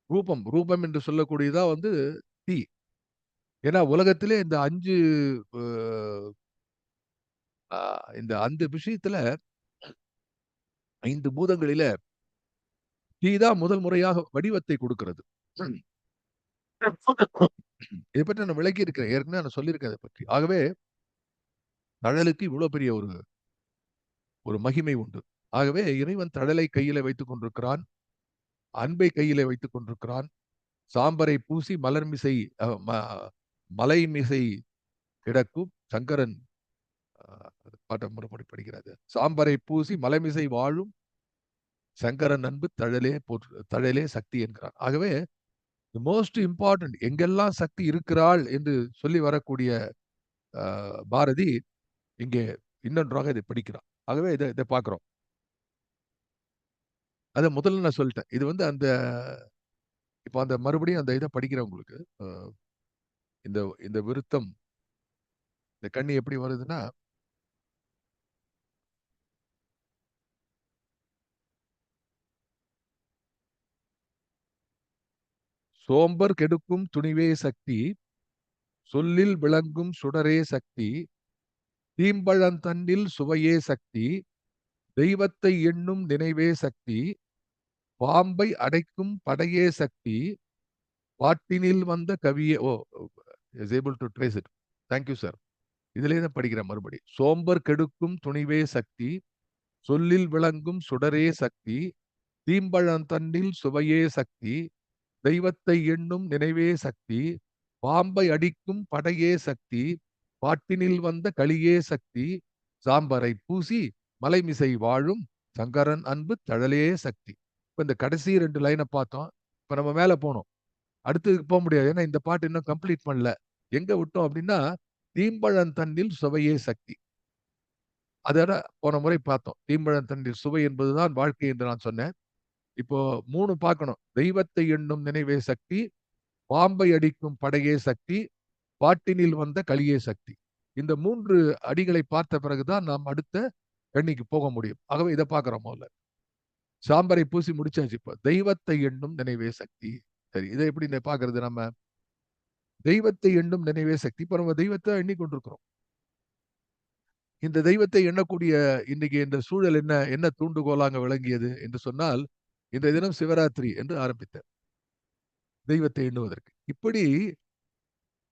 ரூபம் ரூபம் என்று சொல்லக்கூடியதா வந்து தீ. ஏன்னா உலகத்திலே இந்த 5 இந்த அந்த விஷயத்துல 5 பூதங்களில தீ தான் முதல் முறையாக வடிவத்தை கொடுக்கிறது. இதை பற்றி நான் விளக்கி இருக்கிறேன். ஏற்கனவே நான் சொல்லியிருக்கேன் அதை பற்றி. ஆகவே தழலுக்கு இவ்வளவு பெரிய ஒரு ஒரு மகிமை உண்டு. ஆகவே இறைவன் தழலை கையில வைத்துக் கொண்டிருக்கிறான். அன்பை கையிலே வைத்துக் கொண்டிருக்கிறான். சாம்பரை பூசி மலர்மிசை மலைமிசை கிடக்கும் சங்கரன் பாட்ட முறைப்படி படிக்கிறது. சாம்பரை பூசி மலைமிசை வாழும் சங்கரன் அன்பு தழலே போற்று தழலே சக்தி என்கிறார். ஆகவே மோஸ்ட் இம்பார்ட்டன்ட் எங்கெல்லாம் சக்தி இருக்கிறாள் என்று சொல்லி வரக்கூடிய பாரதி இங்கே இன்னொன்றாக இதை படிக்கிறார். ஆகவே இதை இதை பார்க்கிறோம். அதை முதல்ல நான் சொல்லிட்டேன். இது வந்து அந்த இப்போ அந்த மறுபடியும் அந்த இதை படிக்கிறவங்களுக்கு இந்த இந்த விருத்தம் இந்த கண்ணி எப்படி வருதுன்னா சோம்பர் கெடுக்கும் துணிவே சக்தி, சொல்லில் விளங்கும் சுடரே சக்தி, தீம்பழந்தன்னில் சுவையே சக்தி, தெய்வத்தை எண்ணும் நினைவே சக்தி, பாம்பை அடைக்கும் படையே சக்தி, பாட்டினில் வந்த கவியே is able to trace it. Thank you sir. இதுலேயே தான் படிக்கிறேன் மறுபடி. சோம்பர் கெடுக்கும் துணிவே சக்தி, சொல்லில் விளங்கும் சுடரே சக்தி, தீம்பழந்தன்னில் சுவையே சக்தி, தெய்வத்தை எண்ணும் நினைவே சக்தி, பாம்பை அடிக்கும் படையே சக்தி, பாட்டினில் வந்த களியே சக்தி, சாம்பரை பூசி மலைமிசை வாழும் சங்கரன் அன்பு தழலே சக்தி. இப்ப இந்த கடைசி 2 லைனை பார்த்தோம். இப்ப நம்ம மேல போனோம். அடுத்ததுக்கு போக முடியாது. ஏன்னா இந்த பாட்டு இன்னும் கம்ப்ளீட் பண்ணல. எங்க விட்டோம் அப்படின்னா, தீம்பழந்தன்னில் சுவையே சக்தி. அதோட போன முறை பார்த்தோம். தீம்பழந்தன்னில் சுவை என்பதுதான் வாழ்க்கை என்று நான் சொன்னேன். இப்போ 3 பார்க்கணும். தெய்வத்தை எண்ணும் நினைவே சக்தி, பாம்பை அடிக்கும் படையே சக்தி, பாட்டினில் வந்த களியே சக்தி. இந்த 3 அடிகளை பார்த்த பிறகுதான் நாம் அடுத்த எண்ணிக்கு போக முடியும். ஆகவே இதை பார்க்கிறோம் முதல்ல. சாம்பரை பூசி முடிச்சாச்சு. இப்போ தெய்வத்தை எண்ணும் நினைவே சக்தி. சரி, இதை எப்படி பார்க்கறது நம்ம? தெய்வத்தை எண்ணும் நினைவே சக்தி. இப்ப நம்ம தெய்வத்தை எண்ணிக்கொண்டிருக்கிறோம். இந்த தெய்வத்தை எண்ணக்கூடிய இன்னைக்கு இந்த சூழல் என்ன தூண்டுகோலாக விளங்கியது என்று சொன்னால், இன்றைய தினம் சிவராத்திரி என்று ஆரம்பித்தார் தெய்வத்தை எண்ணுவதற்கு. இப்படி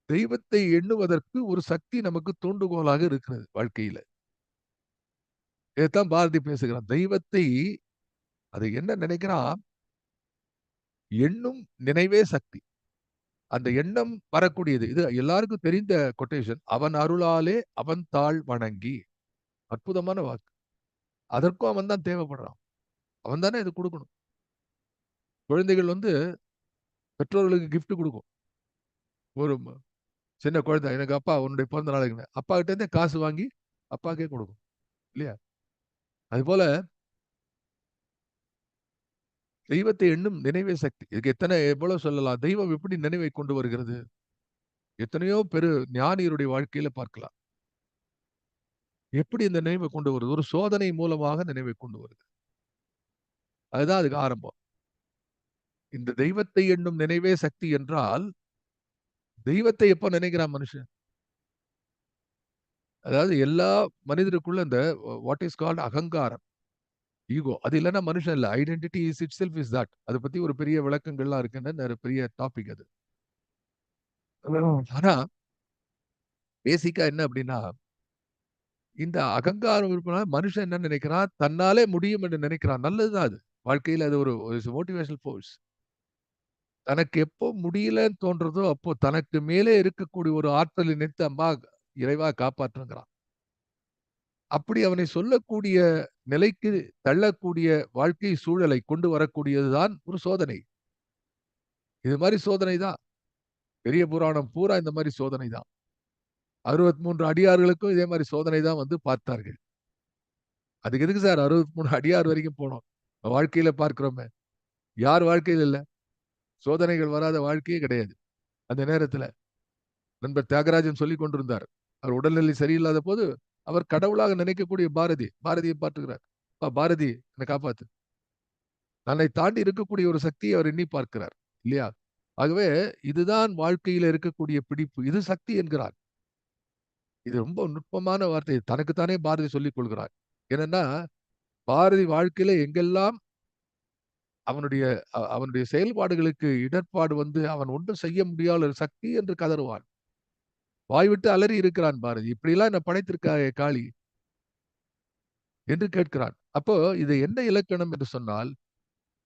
தெய்வத்தை எண்ணுவதற்கு ஒரு சக்தி நமக்கு தூண்டுகோலாக இருக்கிறது வாழ்க்கையில. இதைத்தான் பாரதி பேசுகிறான். தெய்வத்தை அது என்ன நினைக்கிறான், எண்ணும் நினைவே சக்தி. அந்த எண்ணம் வரக்கூடியது. இது எல்லாருக்கும் தெரிந்த கொட்டேஷன். அவன் அருளாலே அவன் தாழ் வணங்கி. அற்புதமான வாக்கு. அதற்கும் அவன் தான் தேவைப்படுறான். அவன் தானே இது கொடுக்கணும். குழந்தைகள் பெற்றோர்களுக்கு gift கொடுக்கும். ஒரு சின்ன குழந்தை, எனக்கு அப்பா உன்னுடைய பிறந்த நாளுக்கு அப்பா கிட்ட இருந்தே காசு வாங்கி அப்பாக்கே கொடுக்கும் இல்லையா? அதுபோல தெய்வத்தை எண்ணும் நினைவே சக்தி. இதுக்கு எவ்வளவு சொல்லலாம். தெய்வம் எப்படி நினைவை கொண்டு வருகிறது? எத்தனையோ ஞானியருடைய வாழ்க்கையில பார்க்கலாம். எப்படி இந்த நினைவை கொண்டு வருது? ஒரு சோதனை மூலமாக நினைவை கொண்டு வருது. அதுதான் அதுக்கு ஆரம்பம். இந்த தெய்வத்தை எண்ணும் நினைவே சக்தி என்றால், தெய்வத்தை எப்ப நினைக்கிறான் மனுஷன்? அதாவது எல்லா மனிதருக்குள்ள இந்த வாட் இஸ் கால்ட் அகங்காரம், ஈகோ. அது இல்லைன்னா மனுஷன் இல்ல. Identity is it self is that. அதை பத்தி ஒரு பெரிய விளக்கங்கள்லாம் இருக்குன்னு பெரிய டாபிக் அது. ஆனா பேசிக்கா என்ன அப்படின்னா, இந்த அகங்காரம் இருப்பனால மனுஷன் என்ன நினைக்கிறான், தன்னாலே முடியும் என்று நினைக்கிறான். நல்லதுதான் அது. வாழ்க்கையில அது ஒரு மோட்டிவேஷனல் ஃபோர்ஸ். தனக்கு எப்போ முடியலன்னு தோன்றதோ அப்போ தனக்கு மேலே இருக்கக்கூடிய ஒரு ஆற்றலை நினைத்து அம்மா இறைவா காப்பாற்றுங்கிறான். அப்படி அவனை சொல்லக்கூடிய நிலைக்கு தள்ளக்கூடிய வாழ்க்கை சூழலை கொண்டு வரக்கூடியதுதான் ஒரு சோதனை. இது மாதிரி சோதனை தான். பெரிய புராணம் பூரா இந்த மாதிரி சோதனை தான். 63 அடியார்களுக்கும் இதே மாதிரி சோதனை தான் பார்த்தார்கள். அதுக்கு எதுக்கு சார் 63 அடியார் வரைக்கும் போனோம்? வாழ்க்கையில பார்க்கிறோமே. யார் வாழ்க்கையில் இல்ல? சோதனைகள் வராத வாழ்க்கையே கிடையாது. அந்த நேரத்துல நண்பர் தியாகராஜன் சொல்லிக் கொண்டிருந்தார். அவர் உடல்நிலை சரியில்லாத போது அவர் கடவுளாக நினைக்கக்கூடிய பாரதியை பார்த்துக்கிறார். பாரதி என்னை காப்பாத்து. தன்னை தாண்டி இருக்கக்கூடிய ஒரு சக்தியை அவர் எண்ணி பார்க்கிறார் இல்லையா? ஆகவே இதுதான் வாழ்க்கையில இருக்கக்கூடிய பிடிப்பு. இது சக்தி என்கிறார். இது ரொம்ப நுட்பமான வார்த்தை. தனக்குத்தானே பாரதி சொல்லிக் கொள்கிறார். ஏனென்னா பாரதி வாழ்க்கையில எங்கெல்லாம் அவனுடைய அவனுடைய செயல்பாடுகளுக்கு இடர்பாடு அவன் ஒன்றும் செய்ய முடியாத ஒரு சக்தி என்று கதறுவான். வாய்விட்டு அலறி இருக்கிறான் பாரதி. இப்படியெல்லாம் என்ன படைத்திருக்காயே காளி என்று கேட்கிறான். அப்போ இது என்ன இலக்கணம் என்று சொன்னால்,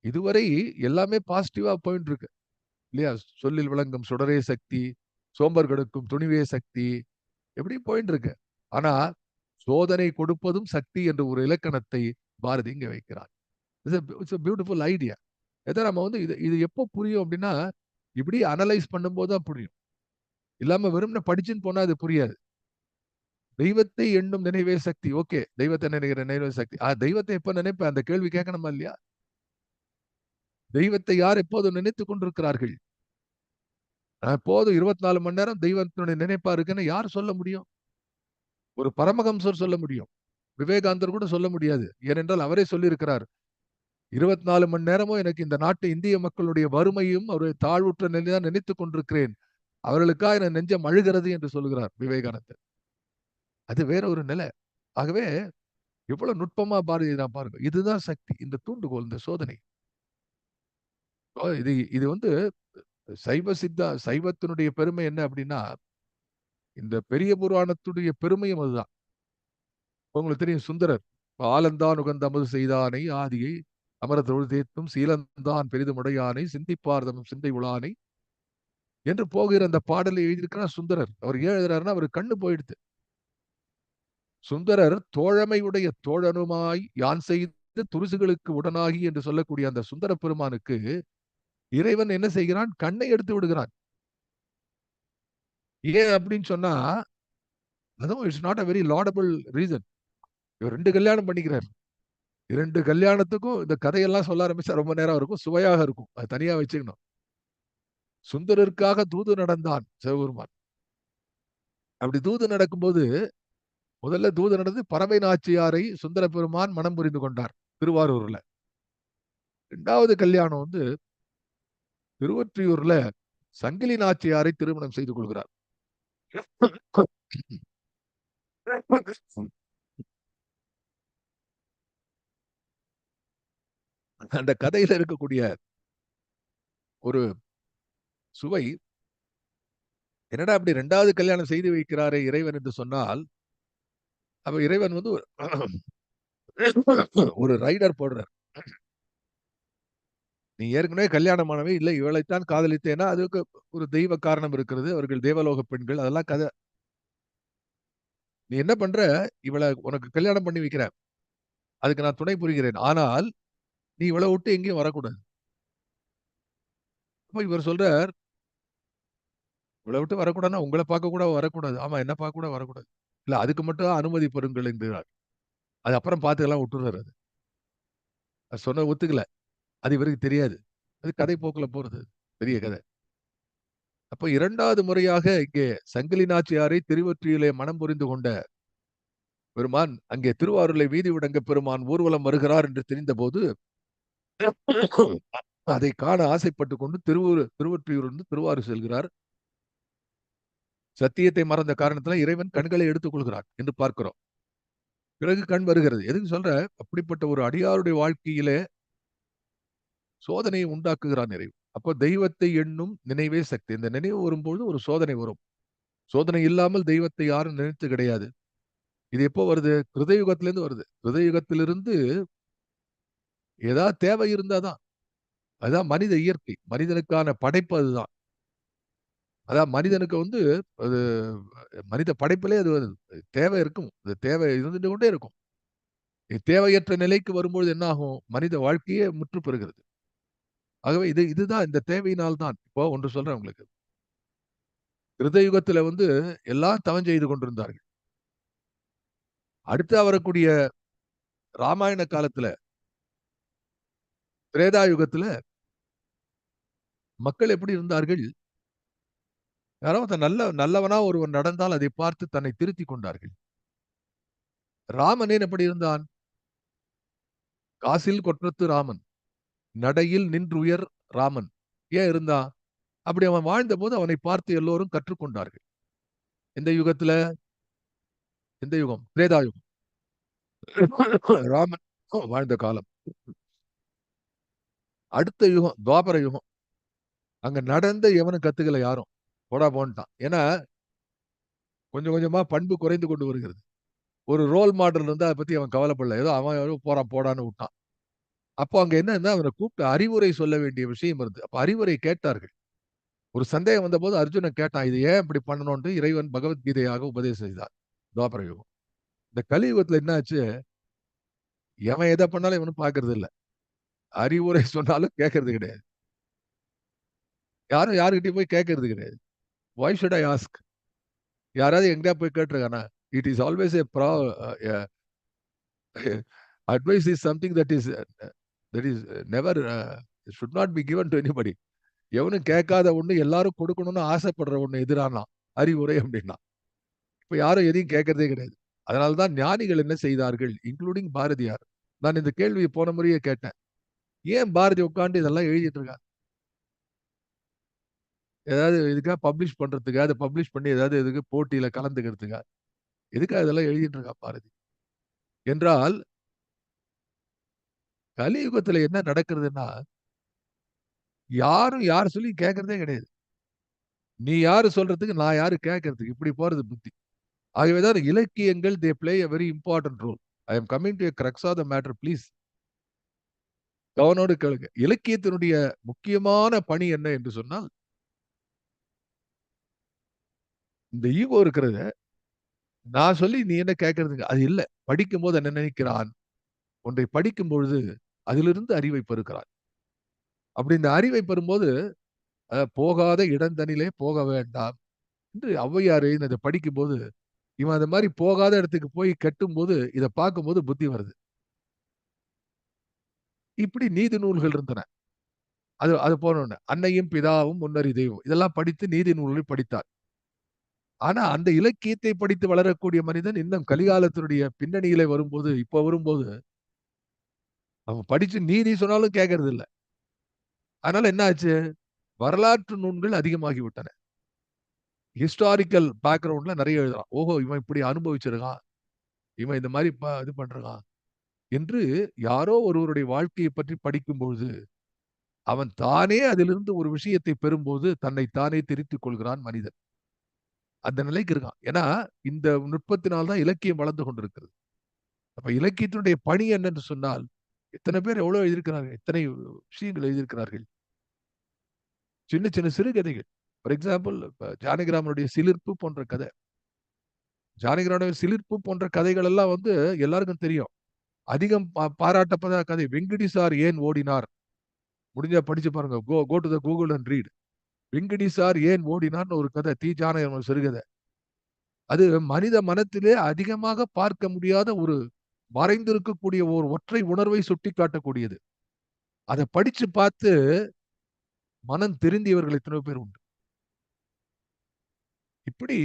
இதுவரை எல்லாமே பாசிட்டிவா போயிட்டு இருக்கு இல்லையா? சொல்லில் விளங்கும் சுடரே சக்தி, சோம்பர் கெடுக்கும் துணிவே சக்தி, எப்படி போயிட்டு இருக்கு. ஆனா சோதனை கொடுப்பதும் சக்தி என்ற ஒரு இலக்கணத்தை பாரதி இங்க வைக்கிறார். It's a beautiful idea. எதை நம்ம இது இது எப்போ புரியும் அப்படின்னா, இப்படி அனலைஸ் பண்ணும்போது தான் புரியும். இல்லாம வெறும்னு படிச்சுன்னு போனா அது புரியாது. தெய்வத்தை எண்ணும் நினைவே சக்தி. ஓகே, தெய்வத்தை நினைக்கிற நினைவே சக்தி. தெய்வத்தை எப்ப நினைப்ப? அந்த கேள்வி கேட்கணுமா இல்லையா? தெய்வத்தை யார் எப்போதும் நினைத்துக் கொண்டிருக்கிறார்கள்? எப்போதும் 24 மணி நேரம் தெய்வத்தினுடைய நினைப்பா இருக்குன்னு யார் சொல்ல முடியும்? ஒரு பரமஹம்சர் சொல்ல முடியும். விவேகானந்தர் கூட சொல்ல முடியாது. ஏனென்றால் அவரே சொல்லியிருக்கிறார். 24 மணி நேரமும் எனக்கு இந்த நாட்டு இந்திய மக்களுடைய வறுமையும் அவருடைய தாழ்வுற்ற நிலைதான் நினைத்துக் கொண்டிருக்கிறேன். அவர்களுக்காக என் நெஞ்சம் அழுகிறது என்று சொல்கிறார் விவேகானந்தர். அது வேற ஒரு நிலை. ஆகவே எவ்வளவு நுட்பமா பாரதி நான் பாருங்க. இதுதான் சக்தி. இந்த தூண்டுகோல், இந்த சோதனை. இது இது வந்து சைவத்தினுடைய பெருமை என்ன அப்படின்னா, இந்த பெரிய புராணத்துடைய பெருமையும் அதுதான். உங்களுக்கு தெரியும் சுந்தரர். ஆலந்தான் உகந்த அமுது செய்தானை ஆதியை அமர தொழுது தேத்தும் சீலந்தான் பெரிதுமுடையானை சிந்திப்பார்தம் சிந்தை உளானை என்று போகிற அந்த பாடலை எழுதியிருக்கிறார் சுந்தரர். அவர் ஏன் எழுதுறாருன்னா அவருக்கு கண்ணு போயிடுது. சுந்தரர் தோழமையுடைய தோழனுமாய் யான் செய்த துரிசுகளுக்கு உடனாகி என்று சொல்லக்கூடிய அந்த சுந்தர பெருமானுக்கு இறைவன் என்ன செய்கிறான்? கண்ணை எடுத்து விடுகிறான். ஏன் அப்படின்னு சொன்னா, அதுவும் it's not a very laudable reason. இவர் 2 கல்யாணம் பண்ணிக்கிறார். 2 கல்யாணத்துக்கும் இந்த கதையெல்லாம் சொல்ல ஆரம்பிச்சா ரொம்ப நேரம் இருக்கும். சுவையாக இருக்கும். அது தனியா வச்சுக்கணும். சுந்தரருக்காக தூது நடந்தான் சிவபெருமான். அப்படி தூது நடக்கும்போது, முதல்ல தூது நடந்து பறவை நாச்சியாரை சுந்தர பெருமான் மனம் புரிந்து கொண்டார். திருவாரூர்ல. 2வது கல்யாணம் வந்து திருவொற்றியூர்ல சங்கிலி நாச்சியாரை திருமணம் செய்து கொள்கிறார். அந்த கதையில இருக்கக்கூடிய ஒரு சுவை, என்னடா அப்படி 2வது கல்யாணம் செய்து வைக்கிறாரே இறைவன் என்று சொன்னால், அப்ப இறைவன் வந்து ஒரு ரைடர் போடுறார். நீ ஏற்கனவே கல்யாணமானவை இல்லை, இவளைத்தான் காதலித்தேன்னா அதுக்கு ஒரு தெய்வ காரணம் இருக்கிறது. அவர்கள் தேவலோக பெண்கள், அதெல்லாம் கதை. நீ என்ன பண்ற? இவளை உனக்கு கல்யாணம் பண்ணி வைக்கிறேன். அதுக்கு நான் துணை புரிகிறேன். ஆனால் நீ இவளை விட்டு எங்கேயும் வரக்கூடாது. அப்ப இவர் சொல்றார், இவளை விட்டு வரக்கூடாதுன்னா உங்களை பார்க்க கூட வரக்கூடாது. ஆமா, என்ன பார்க்க கூட வரக்கூடாது. இல்ல, அதுக்கு மட்டும் அனுமதி பெறுங்கள் என்கிறார். அது அப்புறம் பார்த்துக்கலாம் விட்டுறாரு. அது சொன்ன ஒத்துக்கல. அது இவருக்கு தெரியாது. அது கதை போக்குல போறது. பெரிய கதை. அப்ப 2வது முறையாக இங்கே சங்கிலி நாச்சியாரை திருவொற்றியிலே மனம் புரிந்து கொண்ட பெருமான், அங்கே திருவாரூரிலே வீதி விடங்க பெருமான் ஊர்வலம் வருகிறார் என்று தெரிந்தபோது, அதை காண ஆசைப்பட்டுக் கொண்டு திருவொற்றியூரிலிருந்து திருவாரூர் செல்கிறார். சத்தியத்தை மறந்த காரணத்தில இறைவன் கண்களை எடுத்துக் கொள்கிறார் என்று பார்க்கிறோம். பிறகு கண் வருகிறது. எதுக்கு சொல்ற? அப்படிப்பட்ட ஒரு அடியாருடைய வாழ்க்கையிலே சோதனையை உண்டாக்குகிறான் இறைவன். அப்போ தெய்வத்தை எண்ணும் நினைவே சக்தி. இந்த நினைவு வரும்போது ஒரு சோதனை வரும். சோதனை இல்லாமல் தெய்வத்தை யாரும் நினைத்து கிடையாது. இது எப்போ வருது? கிருதயுகத்திலிருந்து வருது. கிருதயுகத்திலிருந்து ஏதாவது தேவை இருந்தாதான். அதுதான் மனித இயற்கை. மனிதனுக்கான படைப்பு அதுதான். அதான் மனிதனுக்கு வந்து அது மனித படைப்பிலே அது தேவை இருக்கும். அது தேவை இருந்துட்டு கொண்டே இருக்கும். தேவையற்ற நிலைக்கு வரும்பொழுது என்ன ஆகும்? மனித வாழ்க்கையே முற்று பெறுகிறது. ஆகவே இதுதான் இந்த தேவையினால் தான். இப்போ ஒன்று சொல்றேன் உங்களுக்கு. கிருதயுகத்தில வந்து எல்லாம் தவம் செய்து கொண்டிருந்தார்கள். அடுத்து வரக்கூடிய ராமாயண காலத்துல, திரேதா யுகத்துல மக்கள் எப்படி இருந்தார்கள்? யாரோ ஒருத்தன் நல்லவனா ஒருவன் நடந்தால் அதை பார்த்து தன்னை திருத்திக் கொண்டார்கள். ராமனேன் எப்படி இருந்தான்? காசில் கொற்றத்து ராமன், நடையில் நின்றுயர் ராமன். ஏன் இருந்தான்? அப்படி அவன் வாழ்ந்தபோது அவனை பார்த்து எல்லோரும் கற்றுக்கொண்டார்கள். எந்த யுகத்துல? எந்த யுகம்? திரேதா யுகம். ராமன் வாழ்ந்த காலம். அடுத்த யுகம் துவாபர யுகம். அங்க நடந்த எவனும் கத்துக்கல யாரும். போடா போன்ட்டான். ஏன்னா கொஞ்சம் கொஞ்சமா பண்பு குறைந்து கொண்டு வருகிறது. ஒரு ரோல் மாடல் இருந்தா அதை பத்தி அவன் கவலைப்படல. ஏதோ அவன் ஏதோ போறான் போடான்னு விட்டான். அப்போ அங்க என்னன்னா அவனை கூப்பிட்டு அறிவுரை சொல்ல வேண்டிய விஷயம் இருந்து. அப்ப அறிவுரை கேட்டார்கள். ஒரு சந்தேகம் வந்தபோது அர்ஜுனன் கேட்டான். இது ஏன் இப்படி பண்ணணும்னு இறைவன் பகவத்கீதையாக உபதேசம் செய்தார். துவாபர யுகம். இந்த கலியுகத்துல என்ன ஆச்சு? எவன் எதை பண்ணாலும் இவனும் பார்க்கறது இல்ல. அறிவுரை சொன்னாலும் கேட்கறது கிடையாது. யாரும் யாருகிட்டயும் போய் கேட்கறது கிடையாது. Why should I ask? யாராவது எங்கேயா போய் கேட்டிருக்கானா? It is always a advice is something that is never should not be given to anybody. எவனும் கேட்காத ஒண்ணு எல்லாரும் கொடுக்கணும்னு ஆசைப்படுற ஒண்ணு எதிரானா அறிவுரை அப்படின்னா. இப்ப யாரும் எதையும் கேட்கறதே கிடையாது. அதனால்தான் ஞானிகள் என்ன செய்தார்கள், இன்க்ளூடிங் பாரதியார். நான் இந்த கேள்வியை போன முறையே கேட்டேன். ஏன் பாரதி உட்காந்து இதெல்லாம் எழுதிட்டு இருக்காங்க? ஏதாவது இதுக்காக பப்ளிஷ் பண்றதுக்கா, அதை பப்ளிஷ் பண்ணி ஏதாவது இதுக்கு போட்டியில கலந்துக்கிறதுக்கா? எதுக்காக இதெல்லாம் எழுதிட்டு இருக்கா பாரதி? என்றால் கலியுகத்துல என்ன நடக்கிறதுன்னா, யாரும் யார் சொல்லியும் கேட்கறதே கிடையாது. நீ யாரு சொல்றதுக்கு, நான் யாரு கேட்கறதுக்கு? இப்படி போறது புத்தி. ஆகவேதான் இலக்கியங்கள் they play a very important role. I am coming to a crux of the matter please. கவனோடு கேளுங்க. இலக்கியத்தினுடைய முக்கியமான பணி என்ன என்று சொன்னால், இந்த ஈகோ இருக்கிறது, நான் சொல்லி நீ என்ன கேட்கறதுங்க? அது இல்ல. படிக்கும்போது என்ன நினைக்கிறான்? ஒன்றை படிக்கும் பொழுது அதிலிருந்து அறிவை பெறுகிறான். அப்படி இந்த அறிவை பெறும்போது, போகாத இடந்தனிலே போக வேண்டாம் என்று ஔவையார் எழுதினத படிக்கும்போது, இவன் அந்த மாரி போகாத இடத்துக்கு போய் கெட்டும்போது, இத பார்க்கும்போது புத்தி வருது. இப்படி நீதி நூல்கள் இருந்தன. அது அது போனோனே, அன்னையும் பிதாவும் முன்னறி தெய்வம். இதெல்லாம் படித்து நீதி நூல்களை படித்தார். ஆனா, அந்த இலக்கியத்தை படித்து வளரக்கூடிய மனிதன் இன்னும் கலிகாலத்தினுடைய பின்னணியிலே வரும்போது, இப்ப வரும்போது, அவன் படிச்சு நீதி சொன்னாலும் கேட்கறது இல்ல. அதனால என்ன ஆச்சு? வரலாற்று நூல்கள் அதிகமாகி விட்டன. ஹிஸ்டாரிக்கல் பேக்ரவுண்ட்ல நெறைய எழுதுறான். ஓஹோ! இவன் இப்படி அனுபவிச்சிருக்கான். இவன் இந்த மாரி இது பண்றான். என்று யாரோ ஒருவருடைய வாழ்க்கையை பற்றி படிக்கும் பொழுது, அவன் தானே அதிலிருந்து ஒரு விஷயத்தை பெறும்போது, தன்னை தானே திருத்திக் கொள்கிறான் மனிதன். அந்த நிலைக்கு இருக்கான். ஏன்னா, இந்த நுட்பத்தினால் தான் இலக்கியம் வளர்ந்து கொண்டிருக்கிறது. அப்ப இலக்கியத்தினுடைய பணி என்னன்னு சொன்னால், எத்தனை பேர் எவ்வளவு எழுதியிருக்கிறார்கள். எத்தனை விஷயங்கள் எழுதியிருக்கிறார்கள். சின்ன சின்ன சிறுகதைகள். ஃபார் எக்ஸாம்பிள் இப்ப ஜானகிராமனுடைய சிலிர்ப்பு போன்ற கதை. ஜானகிராமனுடைய சிலிர்ப்பு போன்ற கதைகள் எல்லாம் வந்து எல்லாருக்கும் தெரியும். அதிகம் பாராட்டப்படாத கதை. வெங்கடி சார் ஏன் ஓடினார்? முடிஞ்சா படிச்சு பாருங்க. Go go to the Google and read. Venkadi sir ஏன் ஓடினார்ன்னு ஒரு கதை. தி. ஜானகிராமன் சிறுகதை. அது மனித மனத்திலே அதிகமாக பார்க்க முடியாத ஒரு மறைந்திருக்கக்கூடிய ஒரு ஒற்றை உணர்வை சுட்டிக்காட்டக்கூடியது. அத படிச்சு பார்த்து மனம் திருந்தியவர்கள் எத்தனையோ பேர் உண்டு. இப்படி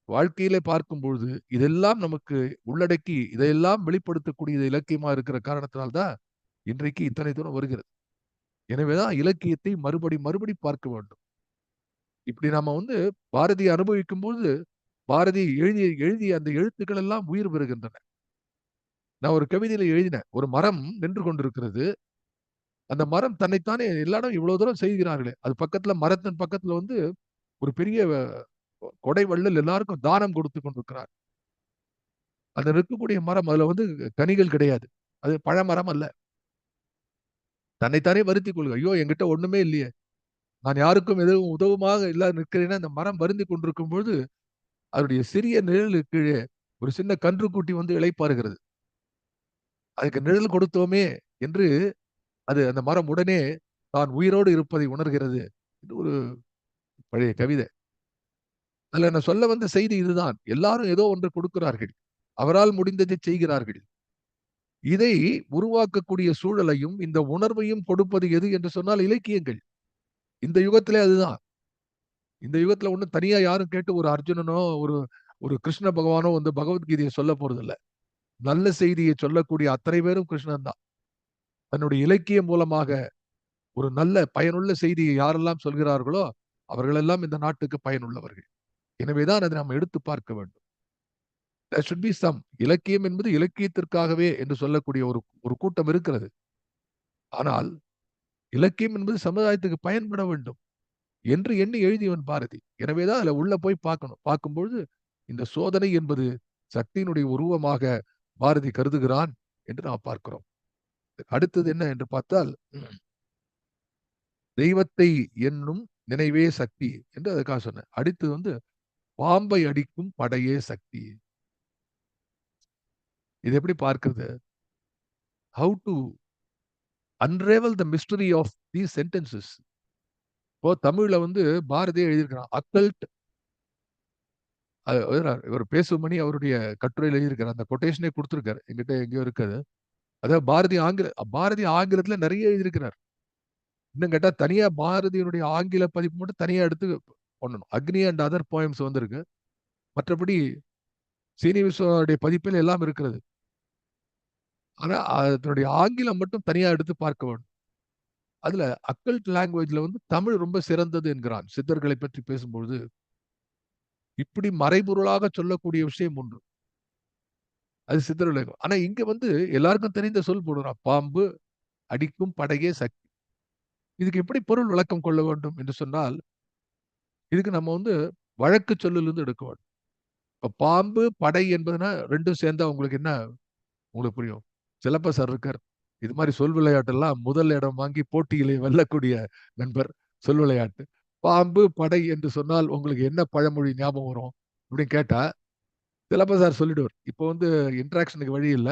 வாழ்க்கையிலே பார்க்கும் பொழுது, இதெல்லாம் நமக்கு உள்ளடக்கி, இதையெல்லாம் வெளிப்படுத்தக்கூடியது இலக்கியமா இருக்கிற காரணத்தினால் தான், இன்றைக்கு இத்தனை தூரம் வருகிறது. எனவே தான் இலக்கியத்தை மறுபடி பார்க்க வேண்டும். இப்படி நாம வந்து பாரதியை அனுபவிக்கும்போது, பாரதி எழுதிய எழுதிய அந்த எழுத்துக்கள் எல்லாம் உயிர் பெறுகின்றன. நான் ஒரு கவிதையில எழுதினேன். ஒரு மரம் நின்று கொண்டிருக்கிறது. அந்த மரம் தன்னைத்தானே எல்லாரும் இவ்வளவு தூரம் செய்கிறார்களே, அது பக்கத்துல மரத்தின் பக்கத்துல வந்து ஒரு பெரிய கொடை வள்ளல் எல்லாருக்கும் தானம் கொடுத்து கொண்டிருக்கிறார். அந்த இருக்கக்கூடிய மரம் அதுல வந்து கனிகள் கிடையாது. அது பழமரம் அல்ல. தன்னைத்தானே வருத்திக் கொள்க. ஐயோ! என்கிட்ட ஒண்ணுமே இல்லையே. நான் யாருக்கும் எதுவும் உதவுமாக இல்லாது நிற்கிறேன்னா, அந்த மரம் வருந்திக் கொண்டிருக்கும் பொழுது, அதனுடைய சிறிய நிழலுக்கு கீழே ஒரு சின்ன கன்றுக்குட்டி வந்து இளைப்பாறுகிறது. அதுக்கு நிழல் கொடுத்தோமே என்று அது அந்த மரம் உடனே தான் உயிரோடு இருப்பதை உணர்கிறது. இது ஒரு பழைய கவிதை. அதுல நான் சொல்ல வந்த செய்தி இதுதான். எல்லாரும் ஏதோ ஒன்று கொடுக்கிறார்கள். அவரால் முடிந்ததை செய்கிறார்கள். இதை உருவாக்கக்கூடிய சூழலையும், இந்த உணர்வையும் கொடுப்பது எது என்று சொன்னால் இலக்கியங்கள். இந்த யுகத்திலே அதுதான். இந்த யுகத்துல ஒண்ணும் தனியா யாரும் கேட்டு ஒரு அர்ஜுனனோ, ஒரு ஒரு கிருஷ்ண பகவானோ வந்து பகவத்கீதைய சொல்லப் போறதில்ல. நல்ல செய்தியை சொல்லக்கூடிய அத்தனை பேரும் கிருஷ்ணன் தான். தன்னுடைய இலக்கியம் மூலமாக ஒரு நல்ல பயனுள்ள செய்தியை யாரெல்லாம் சொல்கிறார்களோ, அவர்களெல்லாம் இந்த நாட்டுக்கு பயனுள்ளவர்கள். எனவே தான் அதை நாம் எடுத்து பார்க்க வேண்டும். There should be some. இலக்கியம் என்பது இலக்கியத்திற்காகவே என்று சொல்லக்கூடிய ஒரு ஒரு கூட்டம் இருக்கிறது. ஆனால் இலக்கியம் என்பது சமுதாயத்துக்கு பயன்பட வேண்டும் என்று எண்ணி எழுதியவன் பாரதி. எனவே தான் அதுல உள்ள போய் பார்க்கணும். பார்க்கும்பொழுது இந்த சோதனை என்பது சக்தியினுடைய உருவமாக பாரதி கருதுகிறான் என்று நாம் பார்க்கிறோம். அடுத்தது என்ன என்று பார்த்தால், தெய்வத்தை எண்ணும் நினைவே சக்தி என்று அதுக்காக சொன்னேன். அடுத்து வந்து பாம்பை அடிக்கும் படையே சக்தி. இது எப்படி பார்க்கிறது? How to unravel the mystery of these sentences. இப்போ தமிழ்ல வந்து பாரதியே எழுதியிருக்கிறான். அக்கல்ட் இவர் பேசுமணி அவருடைய கட்டுரையில எழுதியிருக்காரு. அந்த கொட்டேஷனே குடுத்திருக்காரு. என்கிட்ட எங்கேயோ இருக்கு அது. அதாவது பாரதி ஆங்கிலத்தில நெறைய எழுதியிருக்கிறார். இன்னும் கேட்டா தனியா பாரதியினுடைய ஆங்கில பதிப்பு மட்டும் தனியா எடுத்து பண்ணணும். அக்னி அண்ட் அதர் போயம்ஸ் வந்திருக்கு. மற்றபடி சீனி விஸ்வநாதனுடைய பதிப்பில் எல்லாம் இருக்கிறது. ஆனா அதனுடைய ஆங்கிலம் மட்டும் தனியா எடுத்து பார்க்க வேண்டும். அதுல அக்கல்ட் லாங்குவேஜ்ல வந்து தமிழ் ரொம்ப சிறந்தது என்கிறான். சித்தர்களை பற்றி பேசும்பொழுது இப்படி மறைபொருளாக சொல்லக்கூடிய விஷயம் ஒன்று. அது சித்தர்கள். ஆனா இங்க வந்து எல்லாருக்கும் தெரிந்த சொல் போடுறான். பாம்பு அடிக்கும் படையே சக்தி. இதுக்கு எப்படி பொருள் விளக்கம் கொள்ள வேண்டும் என்று சொன்னால், இதுக்கு நம்ம வந்து வழக்கு சொல்லிலிருந்து எடுக்க வேண்டும். இப்ப பாம்பு, படை என்பதுனா 2ம் சேர்ந்தா உங்களுக்கு என்ன உங்களுக்கு புரியும். சிலப்ப சார் இருக்கார். இது மாரி சொல் விளையாட்டெல்லாம் முதல் இடம் வாங்கி போட்டியிலே வெல்லக்கூடிய நண்பர். சொல் விளையாட்டு. பாம்பு, படை என்று சொன்னால் உங்களுக்கு என்ன பழமொழி ஞாபகம் வரும்? அப்படின்னு கேட்டா, சிலப்ப சார் சொல்லிடுவார். இப்போ வந்து இன்டராக்ஷனுக்கு வழி இல்ல.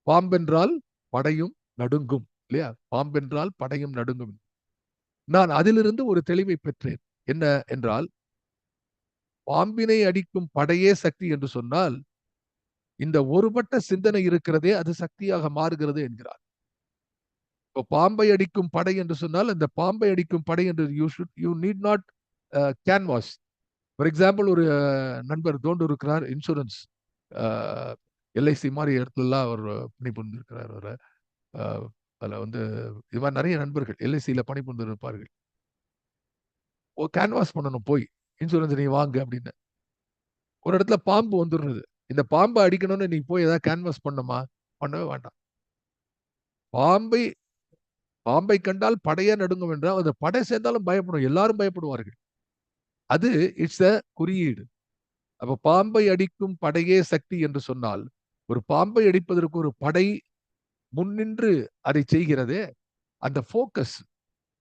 பாம்பென்றால் படையும் நடுங்கும். இல்லையா? பாம்பென்றால் படையும் நடுங்கும். நான் அதிலிருந்து ஒரு தெளிவை பெற்றேன். என்ன என்றால், பாம்பினை அடிக்கும் படையே சக்தி என்று சொன்னால், இந்த ஒருபட்ட சிந்தனை இருக்கிறதே அது சக்தியாக மாறுகிறது என்கிறார். இப்போ பாம்பை அடிக்கும் படை என்று சொன்னால், அந்த பாம்பை அடிக்கும் படை என்று you need not canvas. For example ஒரு நண்பர் தோண்டு இருக்கிறார் இன்சூரன்ஸ் எல்ஐசி மாதிரி இடத்துலலாம் அவர் பணிபுரிந்திருக்கிறார் அவர். அதில் வந்து இது மாதிரி நிறைய நண்பர்கள் எல்ஐசியில் பணிபுரிந்து இருப்பார்கள். கேன்வாஸ் பண்ணணும் போய் இன்சூரன்ஸ் நீ வாங்க அப்படின்னு. ஒரு இடத்துல பாம்பு வந்துடுறது. இந்த பாம்பை அடிக்கணும்னு நீ போய் ஏதாவது கேன்வாஸ் பண்ணுமா? பண்ணவே வேண்டாம். பாம்பை பாம்பை கண்டால் படையே நடுங்கும் என்றால் அந்த படை சேர்ந்தாலும் பயப்படும். எல்லாரும் பயப்படுவார்கள். அது இட்ஸ் அ குறியீடு. அப்ப பாம்பை அடிக்கும் படையே சக்தி என்று சொன்னால், ஒரு பாம்பை அடிப்பதற்கு ஒரு படை முன்னின்று அதை செய்கிறதே, அந்த ஃபோக்கஸ்,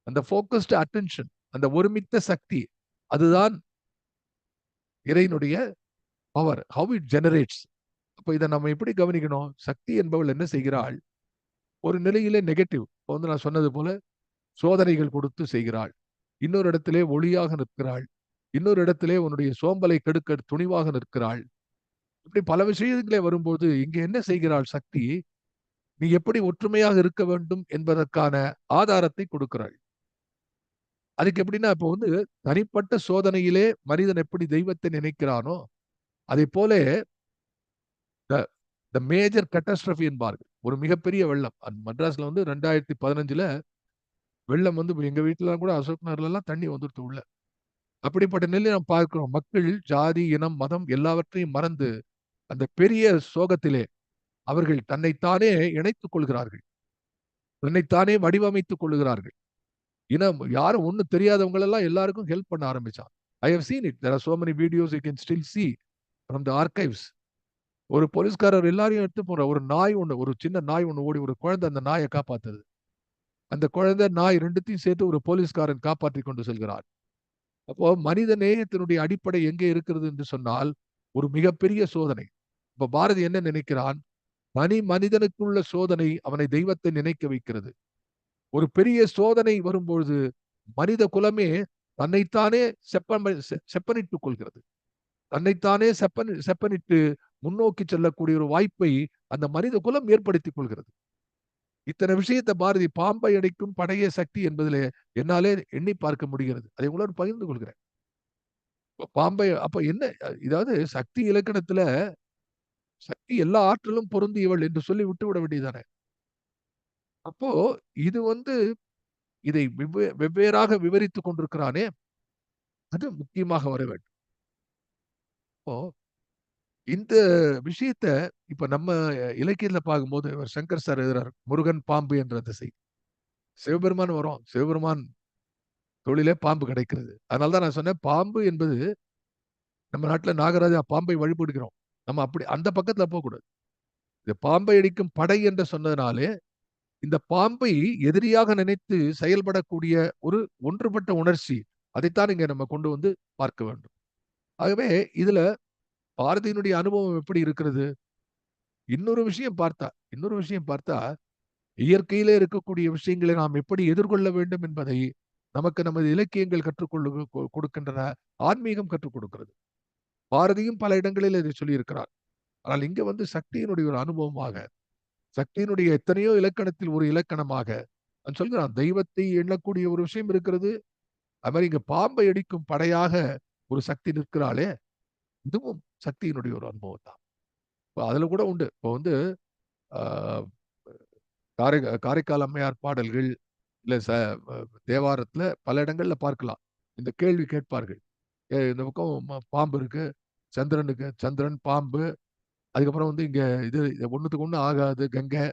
அந்த ஃபோக்கஸ்டு அட்டென்ஷன், அந்த ஒருமித்த சக்தி, அதுதான் இறைவனுடைய பவர். How it generates. அப்ப இதை நம்ம எப்படி கவனிக்கணும்? சக்தி என்பவள் என்ன செய்கிறாள்? ஒரு நிலையிலே நெகட்டிவ். இப்போ வந்து நான் சொன்னது போல சோதனைகள் கொடுத்து செய்கிறாள். இன்னொரு இடத்திலே ஒளியாக நிற்கிறாள். இன்னொரு இடத்திலே உன்னுடைய சோம்பலை கெடுக்க துணிவாக நிற்கிறாள். இப்படி பல விஷயங்களே வரும்போது இங்க என்ன செய்கிறாள் சக்தி? நீ எப்படி ஒற்றுமையாக இருக்க வேண்டும் என்பதற்கான ஆதாரத்தை கொடுக்கிறாள். அதுக்கு எப்படின்னா இப்போ வந்து தனிப்பட்ட சோதனையிலே மனிதன் எப்படி தெய்வத்தை நினைக்கிறானோ அதை போல த மேஜர் கேட்டாஸ்ட்ரோபி என்பார்கள். ஒரு மிகப்பெரிய வெள்ளம். மெட்ராஸ்ல வந்து 2015ல வெள்ளம் வந்து எங்க வீட்டுல கூட அசோக் நகர்ல எல்லாம் தண்ணி வந்துருச்சு உள்ள. அப்படிப்பட்ட நிலையை நாம் பார்க்கிறோம். மக்கள் ஜாதி, இனம், மதம் எல்லாவற்றையும் மறந்து அந்த பெரிய சோகத்திலே அவர்கள் தன்னைத்தானே இணைத்துக் கொள்கிறார்கள். தன்னைத்தானே வடிவமைத்துக் கொள்ளுகிறார்கள். இனம் யாரும் ஒண்ணும் தெரியாதவங்க எல்லாம் எல்லாருக்கும் ஹெல்ப் பண்ண ஆரம்பிச்சான். I have seen it. There are so many videos you can still see from the archives. ஒரு போலீஸ்காரர் எல்லாரையும் எடுத்து போற ஒரு நாய் ஒண்ணு, ஒரு சின்ன நாய் ஒண்ணு ஓடி ஒரு குழந்தை அந்த நாயை காப்பாத்துது. அந்த குழந்தை நாய் 2த்தையும் சேர்த்து ஒரு போலீஸ்காரன் காப்பாற்றி கொண்டு செல்கிறார். அப்போ மனித நேயத்தினுடைய அடிப்படை எங்கே இருக்கிறது என்று சொன்னால் ஒரு மிகப்பெரிய சோதனை. இப்ப பாரதி என்ன நினைக்கிறான்? தனி மனிதனுக்குள்ள சோதனை அவனை தெய்வத்தை நினைக்க வைக்கிறது. ஒரு பெரிய சோதனை வரும்பொழுது மனித குலமே தன்னைத்தானே செப்பனிட்டுக் கொள்கிறது. தன்னைத்தானே செப்பனிட்டு முன்னோக்கி செல்லக்கூடிய ஒரு வாய்ப்பை அந்த மனித குலம் ஏற்படுத்திக் கொள்கிறது. இத்தனை விஷயத்தை பாரதி பாம்பை அடிக்கும் படைய சக்தி என்பதிலே என்னாலே எண்ணி பார்க்க முடிகிறது. அதை உங்களோடு பகிர்ந்து கொள்கிறேன். பாம்பை அப்ப என்ன இதாவது சக்தி இலக்கணத்துல சக்தி எல்லா ஆற்றலும் பொருந்தியவள் என்று சொல்லி விட்டு விட வேண்டியதானே. அப்போ இது வந்து இதை வெவ்வேறாக விவரித்துக் கொண்டிருக்கிறானே அது முக்கியமாக வர வேண்டும். இப்போ இந்த விஷயத்த இப்ப நம்ம இலக்கியத்துல பார்க்கும்போது சங்கர் சார் எழுதுறாரு முருகன் பாம்பு என்ற திசை. சிவபெருமான் வரும். சிவபெருமான் தொழிலே பாம்பு கிடைக்கிறது. அதனாலதான் நான் சொன்னேன் பாம்பு என்பது நம்ம நாட்டுல நாகராஜா பாம்பை வழிபடுகிறோம். நம்ம அப்படி அந்த பக்கத்துல போகக்கூடாது. இந்த பாம்பை அடிக்கும் படை என்று சொன்னதுனாலே இந்த பாம்பை எதிரியாக நினைத்து செயல்படக்கூடிய ஒரு ஒன்றுபட்ட உணர்ச்சி அதைத்தான் இங்க நம்ம கொண்டு வந்து பார்க்க வேண்டும். ஆகவே இதுல பாரதியினுடைய அனுபவம் எப்படி இருக்கிறது? இன்னொரு விஷயம் பார்த்தா இயற்கையிலே இருக்கக்கூடிய விஷயங்களை நாம் எப்படி எதிர்கொள்ள வேண்டும் என்பதை நமக்கு நமது இலக்கியங்கள் கொடுக்கின்றன. ஆன்மீகம் கற்றுக் கொடுக்கிறது. பாரதியும் பல இடங்களில் இதை சொல்லியிருக்கிறார். ஆனால் இங்க வந்து சக்தியினுடைய ஒரு அனுபவமாக சக்தியினுடைய எத்தனையோ இலக்கணத்தில் ஒரு இலக்கணமாக அவன் சொல்கிறான் தெய்வத்தை எண்ணக்கூடிய ஒரு விஷயம் இருக்கிறது. அது மாதிரி இங்க பாம்பை அடிக்கும் படையாக ஒரு சக்தி நிற்கிறாளே இதுவும் சக்தியினுடைய ஒரு அனுபவம் தான். இப்போ அதுல கூட உண்டு. இப்போ வந்து ஆஹ், காரைக்கால் அம்மையார் பாடல்கள் இல்ல தேவாரத்துல பல இடங்கள்ல பார்க்கலாம். இந்த கேள்வி கேட்பார்கள். இந்த பக்கம் பாம்பு இருக்கு. சந்திரனுக்கு சந்திரன், பாம்பு, அதுக்கப்புறம் வந்து இங்க இது ஒண்ணுத்துக்கு ஒண்ணு ஆகாது கங்கை.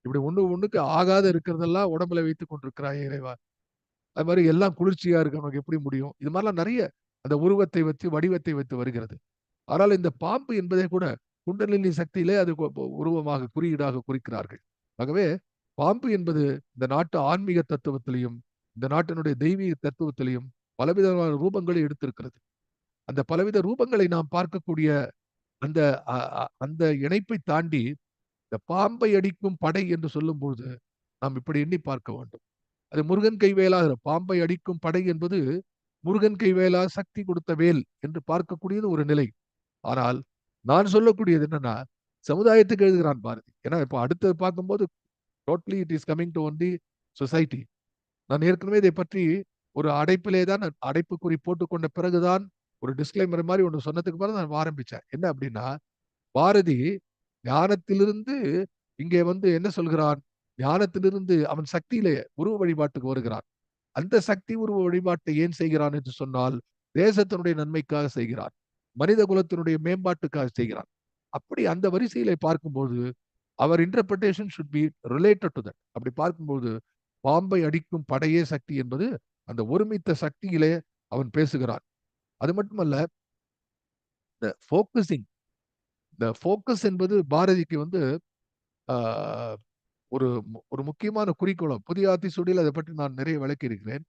இப்படி ஒண்ணுக்கு ஆகாத இருக்கிறதெல்லாம் உடம்புல வைத்துக் கொண்டிருக்கிறாயே இறைவா. அது மாதிரி எல்லாம் குளிர்ச்சியா இருக்கு நமக்கு எப்படி முடியும்? இது மாதிரிலாம் நிறைய அந்த உருவத்தை வச்சு வடிவத்தை வைத்து வருகிறது. ஆனால் இந்த பாம்பு என்பதை கூட குண்டலினி சக்தியிலே அது உருவமாக குறியீடாக குறிக்கிறார்கள். ஆகவே பாம்பு என்பது இந்த நாட்டு ஆன்மீக தத்துவத்திலையும் இந்த நாட்டினுடைய தெய்வீக தத்துவத்திலையும் பலவிதமான ரூபங்களை எடுத்திருக்கிறது. அந்த பலவித ரூபங்களை நாம் பார்க்கக்கூடிய அந்த அந்த இணைப்பை தாண்டி இந்த பாம்பை அடிக்கும் படை என்று சொல்லும்போது நாம் இப்படி எண்ணி பார்க்க வேண்டும். அது முருகன் கைவேலா பாம்பை அடிக்கும் படை என்பது முருகன் கைவேலா சக்தி கொடுத்த வேல் என்று பார்க்கக்கூடியது ஒரு நிலை. ஆனால் நான் சொல்லக்கூடியது என்னன்னா சமுதாயத்துக்கு எழுதுகிறான் பாரதி. ஏன்னா இப்ப அடுத்தது பார்க்கும்போது totally it is coming to only society. நான் ஏற்கனவே இதை பற்றி ஒரு அடைப்பிலே தான் அடைப்புக்குறி போட்டுக்கொண்ட பிறகுதான் ஒரு டிஸ்கிளைமர் மாதிரி ஒன்று சொன்னதுக்கு பிறகு நான் ஆரம்பிச்சேன். என்ன அப்படின்னா பாரதி ஞானத்திலிருந்து இங்கே வந்து என்ன சொல்கிறான்? ஞானத்திலிருந்து அவன் சக்தியிலே உருவ வழிபாட்டுக்கு வருகிறான். அந்த சக்தி உருவ வழிபாட்டை ஏன் செய்கிறான் என்று சொன்னால் தேசத்தினுடைய நன்மைக்காக செய்கிறான். மனித குலத்தினுடைய மேம்பாட்டுக்காக செய்கிறான். அப்படி அந்த வரிசையிலே பார்க்கும்போது அவர் interpretation should be related to that. அப்படி பார்க்கும்போது பாம்பை அடிக்கும் படையே சக்தி என்பது அந்த ஒருமித்த சக்தியிலே அவன் பேசுகிறான். அது மட்டுமல்ல, இந்த ஃபோக்கஸிங், இந்த ஃபோக்கஸ் என்பது பாரதிக்கு வந்து ஒரு ஒரு முக்கியமான குறிக்கோளம். புதிய ஆத்திசூடியில் அதை பற்றி நான் நிறைய விளக்கி இருக்கிறேன்.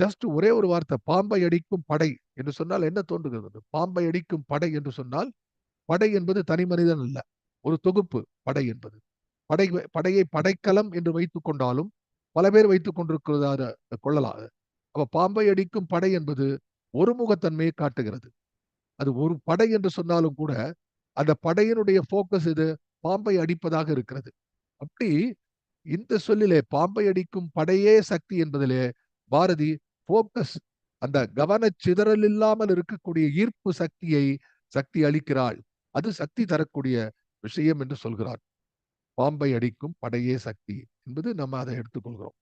ஜஸ்ட் ஒரே ஒரு வார்த்தை பாம்பை அடிக்கும் படை என்று சொன்னால் என்ன தோன்றுகிறது? பாம்பை அடிக்கும் படை என்று சொன்னால் படை என்பது தனி மனிதன் அல்ல, ஒரு தொகுப்பு. படை என்பது படை படையை படைக்கலம் என்று வைத்துக் கொண்டாலும் பல பேர் வைத்துக் கொண்டிருக்கிறதா கொள்ளலாம். அப்ப பாம்பை அடிக்கும் படை என்பது ஒருமுகத்தன்மையை காட்டுகிறது. அது ஒரு படை என்று சொன்னாலும் கூட அந்த படையினுடைய போக்கஸ் இது பாம்பை அடிப்பதாக இருக்கிறது. அப்படி இந்த சொல்லிலே பாம்பை அடிக்கும் படையே சக்தி என்பதிலே பாரதி போக்கஸ், அந்த கவன சிதறல் இல்லாமல் இருக்கக்கூடிய ஈர்ப்பு சக்தியை சக்தி அளிக்கிறாள். அது சக்தி தரக்கூடிய விஷயம் என்று சொல்கிறார். பாம்பை அடிக்கும் படையே சக்தி என்பது நம்ம அதை எடுத்துக்கொள்கிறோம்.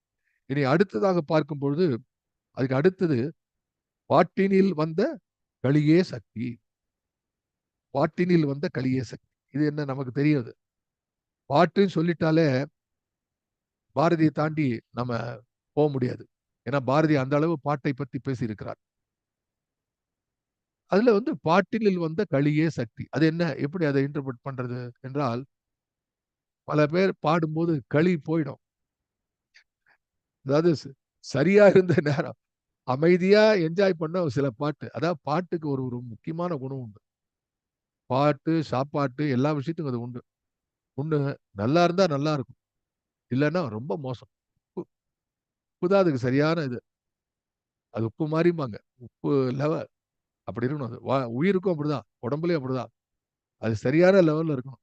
இனி அடுத்ததாக பார்க்கும் பொழுது அதுக்கு அடுத்தது பாட்டினில் வந்த களியே சக்தி. பாட்டினில் வந்த களியே சக்தி. இது என்ன நமக்கு தெரியாது. பாட்டுன்னு சொல்லிட்டாலே பாரதியை தாண்டி நம்ம போக முடியாது. ஏன்னா பாரதி அந்த அளவு பாட்டை பத்தி பேசியிருக்கிறார். அதுல வந்து பாட்டினில் வந்த களியே சக்தி. அது என்ன? எப்படி அதை இன்டர்பிரட் பண்றது என்றால், பல பேர் பாடும்போது களி போயிடும். அதாவது சரியா இருந்த நேரம் அமைதியா என்ஜாய் பண்ண சில பாட்டு. அதாவது பாட்டுக்கு ஒரு ஒரு முக்கியமான குணம் உண்டு. பாட்டு, சாப்பாட்டு எல்லா விஷயத்துக்கும் அது உண்டு. ஒண்ணு நல்லா இருந்தா நல்லா இருக்கும். இல்லன்னா ரொம்ப மோசம். உப்பு உப்பு தான் அதுக்கு சரியான இது. அது உப்பு மாரிம்பாங்க. உப்பு லெவல் அப்படி இருக்கணும் அது. உயிருக்கும் அப்படிதான். உடம்புலயும் அப்படிதான். அது சரியான லெவல்ல இருக்கணும்.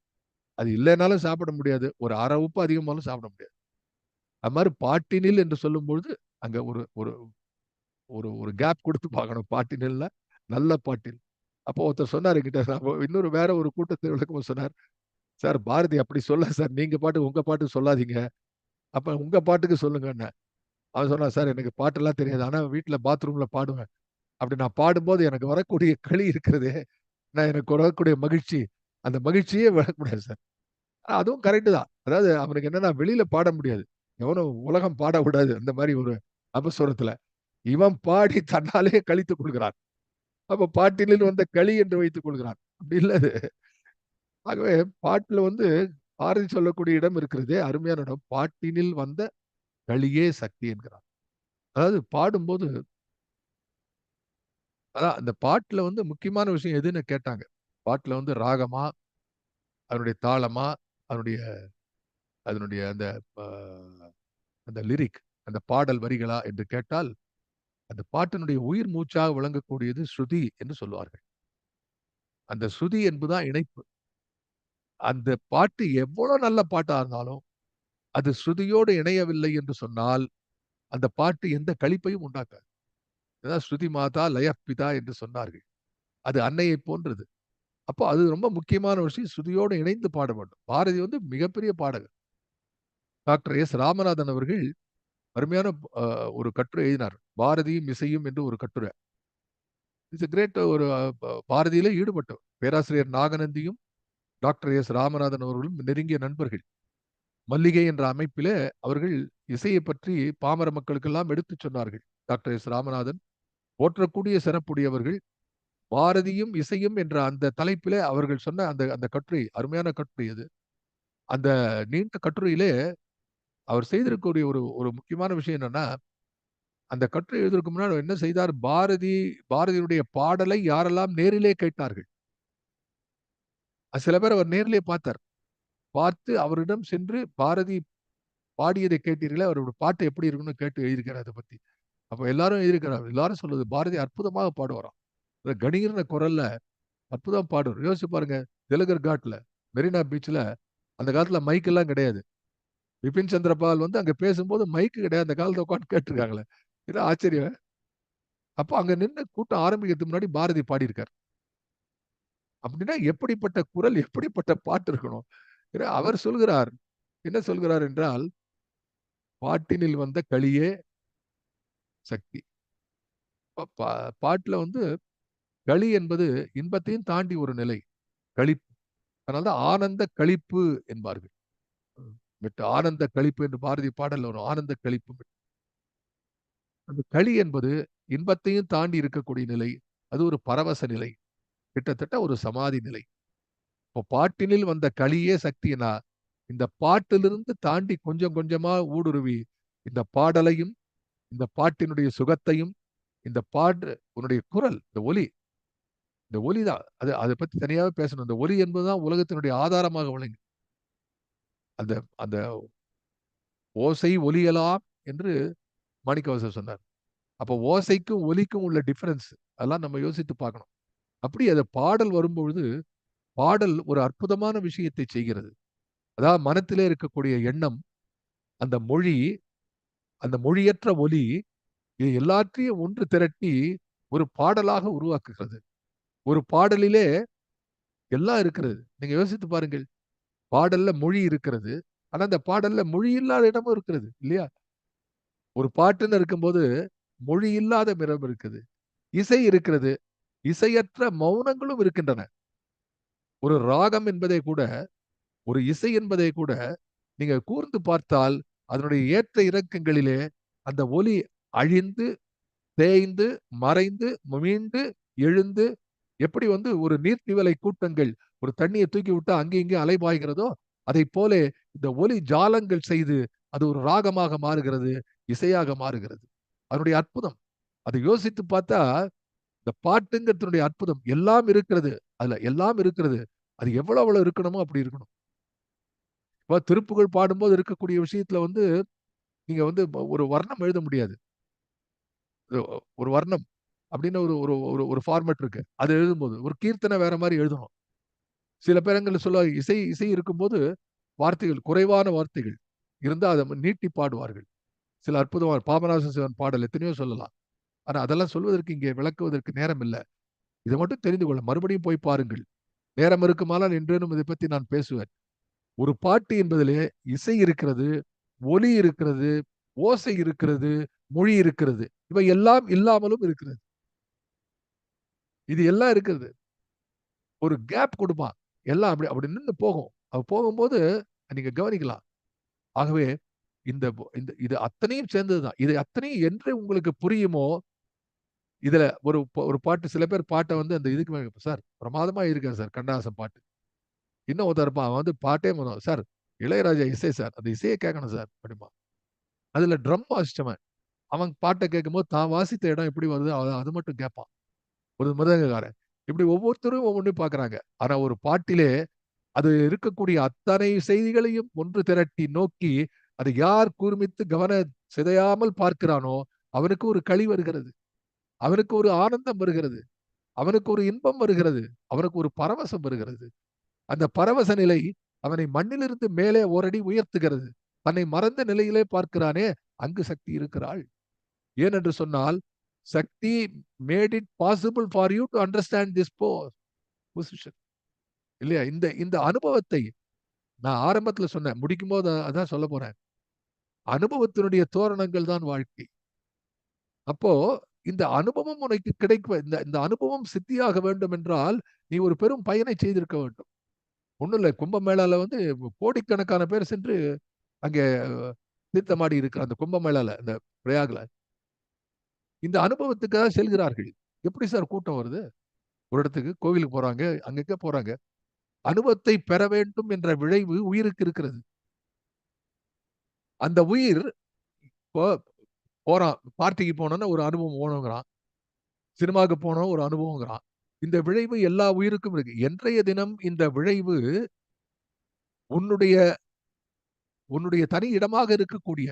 அது இல்லைனாலும் சாப்பிட முடியாது. ஒரு 1/2 உப்பு அதிகமாலும் சாப்பிட முடியாது. அது மாரி பாட்டினில் என்று சொல்லும்பொழுது, அங்க ஒரு ஒரு ஒரு ஒரு கேப் குடுத்து பார்க்கணும். பாட்டினில்ல நல்ல பாட்டில். அப்போ ஒருத்தர் சொன்னாரு என்கிட்ட, இன்னொரு வேற ஒரு கூட்டத்துல விளக்கும்போது சொன்னார், "சார் பாரதி அப்படி சொல்ல சார். நீங்க பாட்டுக்கு உங்க பாட்டுக்கு சொல்லாதீங்க. அப்ப உங்க பாட்டுக்கு சொல்லுங்கன்னேன்." அவன் சொன்னான், "சார் எனக்கு பாட்டெல்லாம் தெரியாது. ஆனா வீட்ல பாத்ரூம்ல பாடுவேன். அப்படி நான் பாடும்போது எனக்கு வரக்கூடிய களி இருக்கிறதே, எனக்கு வரக்கூடிய மகிழ்ச்சி, அந்த மகிழ்ச்சியே விடக்கூடாது சார்." அதுவும் கரெக்ட் தான். அதாவது அவனுக்கு என்னன்னா வெளியில பாட முடியாது. எவனும் உலகம் பாட விடாது. அந்த மாரி ஒரு அபஸ்வரத்துல. இவன் பாடி தன்னாலே கழித்துக் கொள்கிறான். அப்ப பாட்டினில் வந்த களி என்று வைத்துக் கொள்கிறான். அப்படி இல்ல அது. ஆகவே பாட்டுல வந்து பாரதி சொல்லக்கூடிய இடம் இருக்கிறதே அருமையான இடம். பாட்டினில் வந்த களியே சக்தி என்கிறான். அதாவது பாடும்போது அதான் அந்த பாட்டுல வந்து முக்கியமான விஷயம் எதுன்னு கேட்டாங்க. பாட்டுல வந்து ராகமா, அதனுடைய தாளமா, அதனுடைய அதனுடைய அந்த அ அந்த லிரிக், அந்த பாடல் வரிகளா என்று கேட்டால், அந்த பாட்டினுடைய உயிர் மூச்சாக விளங்கக்கூடியது ஸ்ருதி என்று சொல்வார்கள். அந்த ஸ்ருதி என்பதுதான் இணைப்பு. அந்த பாட்டு எவ்வளவு நல்ல பாட்டா இருந்தாலும், அது ஸ்ருதியோடு இணையவில்லை என்று சொன்னால், அந்த பாட்டு எந்த களிப்பையும் உண்டாக்காது. அதான் ஸ்ருதி மாதா லயப்பிதா என்று சொன்னார்கள். அது அன்னையை போன்றது. அப்போ அது ரொம்ப முக்கியமான விஷயம். ஸ்ருதியோடு இணைந்து பாட வேண்டும். பாரதி வந்து மிகப்பெரிய பாடகர். Doctor S. ராமநாதன் அவர்கள் அருமையான ஒரு கட்டுரை எழுதினார். பாரதியும் இசையும் என்று ஒரு கட்டுரை. It's great. ஒரு பாரதியிலே ஈடுபட்டவர். பேராசிரியர் நாகநந்தியும் டாக்டர் எஸ் ராமநாதன் அவர்களும் நெருங்கிய நண்பர்கள். மல்லிகை என்ற அமைப்பிலே அவர்கள் இசையை பற்றி பாமர மக்களுக்கெல்லாம் எடுத்துச் சொன்னார்கள். டாக்டர் எஸ் ராமநாதன் போற்றக்கூடிய சிறப்புடையவர்கள். பாரதியும் இசையும் என்ற அந்த தலைப்பிலே அவர்கள் சொன்ன அந்த அந்த கட்டுரை, அருமையான கட்டுரை அது. அந்த நீண்ட கட்டுரையிலே அவர் செய்திருக்கக்கூடிய ஒரு ஒரு முக்கியமான விஷயம் என்னன்னா, அந்த கட்டுரை எழுதுறதுக்கு முன்னாடி அவர் என்ன செய்தார்? பாரதியினுடைய பாடலை யாரெல்லாம் நேரிலே கேட்டார்கள். சில பேர் அவர் நேரிலே பார்த்தார். பார்த்து அவரிடம் சென்று பாரதி பாடியதை கேட்டீர்களே, அவரோட பாட்டு எப்படி இருக்குன்னு கேட்டு எழுதியிருக்கிறார் அத பத்தி. அப்ப எல்லாரும் எழுதியிருக்கிறார். எல்லாரும் சொல்லுது, பாரதி அற்புதமாக பாடுவாராம். கணீர்ன குரல்ல அற்புதமா பாடுவார். யோசிச்சு பாருங்க. திலகர் காட்ல, மெரினா பீச்ல அந்த காலத்துல மைக் எல்லாம் கிடையாது. பிபின் சந்திரபால் வந்து அங்க பேசும்போது மைக் கிடையாது. அந்த காலத்துல உட்கார்ந்து கேட்டுருக்காங்களே. இது ஆச்சரியம். அப்ப அங்க நின்னு கூட்டம் ஆரம்பிக்கிறதுக்கு முன்னாடி பாரதி பாடியிருக்கார். அப்படின்னா எப்படிப்பட்ட குரல், எப்படிப்பட்ட பாட்டு இருக்கணும். ஏன்னா அவர் சொல்கிறார். என்ன சொல்கிறார் என்றால், "பாட்டினில் வந்த களியே சக்தி." பாட்டுல வந்து களி என்பது இன்பத்தையும் தாண்டி ஒரு நிலை. களிப்பு. அதனாலதான் ஆனந்த களிப்பு என்பார்கள். ஆனந்த களிப்பு என்று பாரதி பாடல்ல வரும். ஆனந்த களிப்பு. அந்த களி என்பது இன்பத்தையும் தாண்டி இருக்கக்கூடிய நிலை. அது ஒரு பரவச நிலை. கிட்டத்தட்ட ஒரு சமாதி நிலை. இப்போ பாட்டினில் வந்த களியே சக்தினா, இந்த பாட்டிலிருந்து தாண்டி கொஞ்சம் கொஞ்சமா ஊடுருவி இந்த பாடலையும், இந்த பாட்டினுடைய சுகத்தையும், இந்த பாட்டு உன்னுடைய குரல், இந்த ஒலி தான். அதை பத்தி தனியாவே பேசணும். இந்த ஒலி என்பதுதான் உலகத்தினுடைய ஆதாரமாக விளங்கு. அந்த அந்த ஓசை ஒலியலாம் என்று மாணிக்கவாசகர் சொன்னார். அப்போ ஓசைக்கும் ஒலிக்கும் உள்ள டிஃபரன்ஸ் அதெல்லாம் நம்ம யோசித்து பார்க்கணும். அப்படி அந்த பாடல் வரும்பொழுது, பாடல் ஒரு அற்புதமான விஷயத்தை செய்கிறது. அதாவது மனத்திலே இருக்கக்கூடிய எண்ணம், அந்த மொழி, அந்த மொழியற்ற ஒலி, இது எல்லாத்தையும் ஒன்று திரட்டி ஒரு பாடலாக உருவாக்குகிறது. ஒரு பாடலிலே எல்லாம் இருக்கிறது. நீங்க யோசித்து பாருங்கள். பாடல்ல மொழி இருக்கிறது. ஆனா அந்த பாடல்ல மொழி இல்லாத இடமும் இருக்கிறது இல்லையா? ஒரு பாட்டுன்னு இருக்கும்போது மொழி இல்லாத இடம் இருக்குது. இசை இருக்கிறது. இசையற்ற மௌனங்களும் இருக்கின்றன. ஒரு ராகம் என்பதை கூட, ஒரு இசை என்பதை கூட நீங்க கூர்ந்து பார்த்தால் அதனுடைய ஏற்ற இறக்கங்களிலே அந்த ஒலி அழிந்து, தேய்ந்து, மறைந்து, மீண்டு, எழுந்து எப்படி வந்து ஒரு நீர்த்திவலை கூட்டங்கள் ஒரு தண்ணியை தூக்கி விட்டா அங்கே இங்கே அலைபாய்கிறதோ அதை போல இந்த ஒலி ஜாலங்கள் செய்து அது ஒரு ராகமாக மாறுகிறது, இசையாக மாறுகிறது. அதனுடைய அற்புதம். அதை யோசித்து பார்த்தா இந்த பாட்டுங்கிறதுடைய அற்புதம் எல்லாம் இருக்கிறது. அதுல எல்லாம் இருக்கிறது. அது எவ்வளவு எவ்வளவு இருக்கணுமோ அப்படி இருக்கணும். இப்ப திருப்புகழ் பாடும்போது இருக்கக்கூடிய விஷயத்துல வந்து நீங்க வந்து ஒரு வர்ணம் எழுத முடியாது. ஒரு வர்ணம் அப்படின்னு ஒரு ஒரு ஒரு ஒரு ஃபார்மேட் இருக்கு. அது எழுதும்போது ஒரு கீர்த்தனை வேற மாதிரி எழுதணும். சில பேரங்கள்ல சொல்ல இசை இசை இருக்கும்போது வார்த்தைகள் குறைவான வார்த்தைகள் இருந்தா அதை நீட்டி பாடுவார்கள். சில அற்புதமான பாபநாச சிவன் பாடல் எத்தனையோ சொல்லலாம். ஆனா அதெல்லாம் சொல்வதற்கு இங்கே விளக்குவதற்கு நேரம் இல்ல. இதை மட்டும் தெரிந்து கொள்ள மறுபடியும் போய் பாருங்கள். நேரம் இருக்குமானால் என்றேனும் இதை பத்தி நான் பேசுவேன். ஒரு பாட்டு என்பதிலே இசை இருக்கிறது, ஒலி இருக்கிறது, ஓசை இருக்கிறது, மொழி இருக்கிறது. இவை எல்லாம் இல்லாமலும் இருக்கிறது. இது எல்லாம் இருக்கிறது. ஒரு கேப் கொடுப்பான். எல்லாம் அப்படி அப்படி நின்னு போகும். அது போகும்போது நீங்க கவனிக்கலாம். ஆகவே இந்த இந்த இது அத்தனையும் சேர்ந்ததுதான். இது அத்தனையும் என்று உங்களுக்கு புரியுமோ, இதுல ஒரு ஒரு பாட்டு சில பேர் பாட்ட வந்து அந்த இதுக்கு மேல சார் பிரமாதமா இருக்காரு சார் கண்ணதாசன் பாட்டு. இன்னும் ஒருத்தன் இருப்பான். அவன் வந்து பாட்டே மோதும். சார் இளையராஜா இசை சார். அந்த இசைய கேட்கணும் சார் அப்படிம்பான். அதுல ட்ரம் வாசிச்சவன். அவன் பாட்ட கேட்கும்போது தான் வாசித்த இடம் எப்படி வருதோ அது மட்டும் கேட்பான். ஒரு மிருதங்கக்காரன். இப்படி ஒவ்வொருத்தரும் ஒவ்வொன்றையும் பார்க்குறாங்க. ஆனா ஒரு பாட்டிலே அது இருக்கக்கூடிய அத்தனை செய்திகளையும் ஒன்று திரட்டி நோக்கி அதை யார் கூர்மித்து கவன சிதையாமல் பார்க்கிறானோ அவனுக்கு ஒரு களி வருகிறது. அவனுக்கு ஒரு ஆனந்தம் வருகிறது. அவனுக்கு ஒரு இன்பம் வருகிறது. அவனுக்கு ஒரு பரவசம் வருகிறது. அந்த பரவச நிலை அவனை மண்ணிலிருந்து மேலே ஓரடி உயர்த்துகிறது. தன்னை மறந்த நிலையிலே பார்க்கிறானே, அங்கு சக்தி இருக்கிறாள். ஏனென்று சொன்னால் Shakti made it possible for you to understand this position இல்லையா? இந்த இந்த அனுபவத்தை நான் ஆரம்பத்துல சொன்னேன். முடிக்கும் போது அதான் சொல்ல போறேன். அனுபவத்தினுடைய தோரணங்கள் தான் வாழ்க்கை. அப்போ இந்த அனுபவம் உனக்கு கிடைக்க, இந்த இந்த அனுபவம் சித்தியாக வேண்டும் என்றால் நீ ஒரு பெரும் பயனை செய்திருக்க வேண்டும். ஒண்ணும் இல்லை, கும்பமேளால கோடிக்கணக்கான பேர் சென்று அங்கே தீர்த்தமாடி இருக்கிற அந்த கும்பமேளால, அந்த பிரயாக்ல இந்த அனுபவத்துக்காக செல்கிறார்கள். எப்படி சார் கூட்டம் வருது? ஒரு இடத்துக்கு கோவிலுக்கு போறாங்க, அங்கங்க போறாங்க. அனுபவத்தை பெற வேண்டும் என்ற விழைவு உயிருக்கு இருக்கிறது. அந்த உயிர் போறான், பார்ட்டிக்கு போனோம்னா ஒரு அனுபவம் வேணுங்கிறான், சினிமாவுக்கு போனோம் ஒரு அனுபவங்கிறான். இந்த விழைவு எல்லா உயிருக்கும் இருக்கு. என்றைய தினம் இந்த விழைவு உன்னுடைய உன்னுடைய தனி இடமாக இருக்கக்கூடிய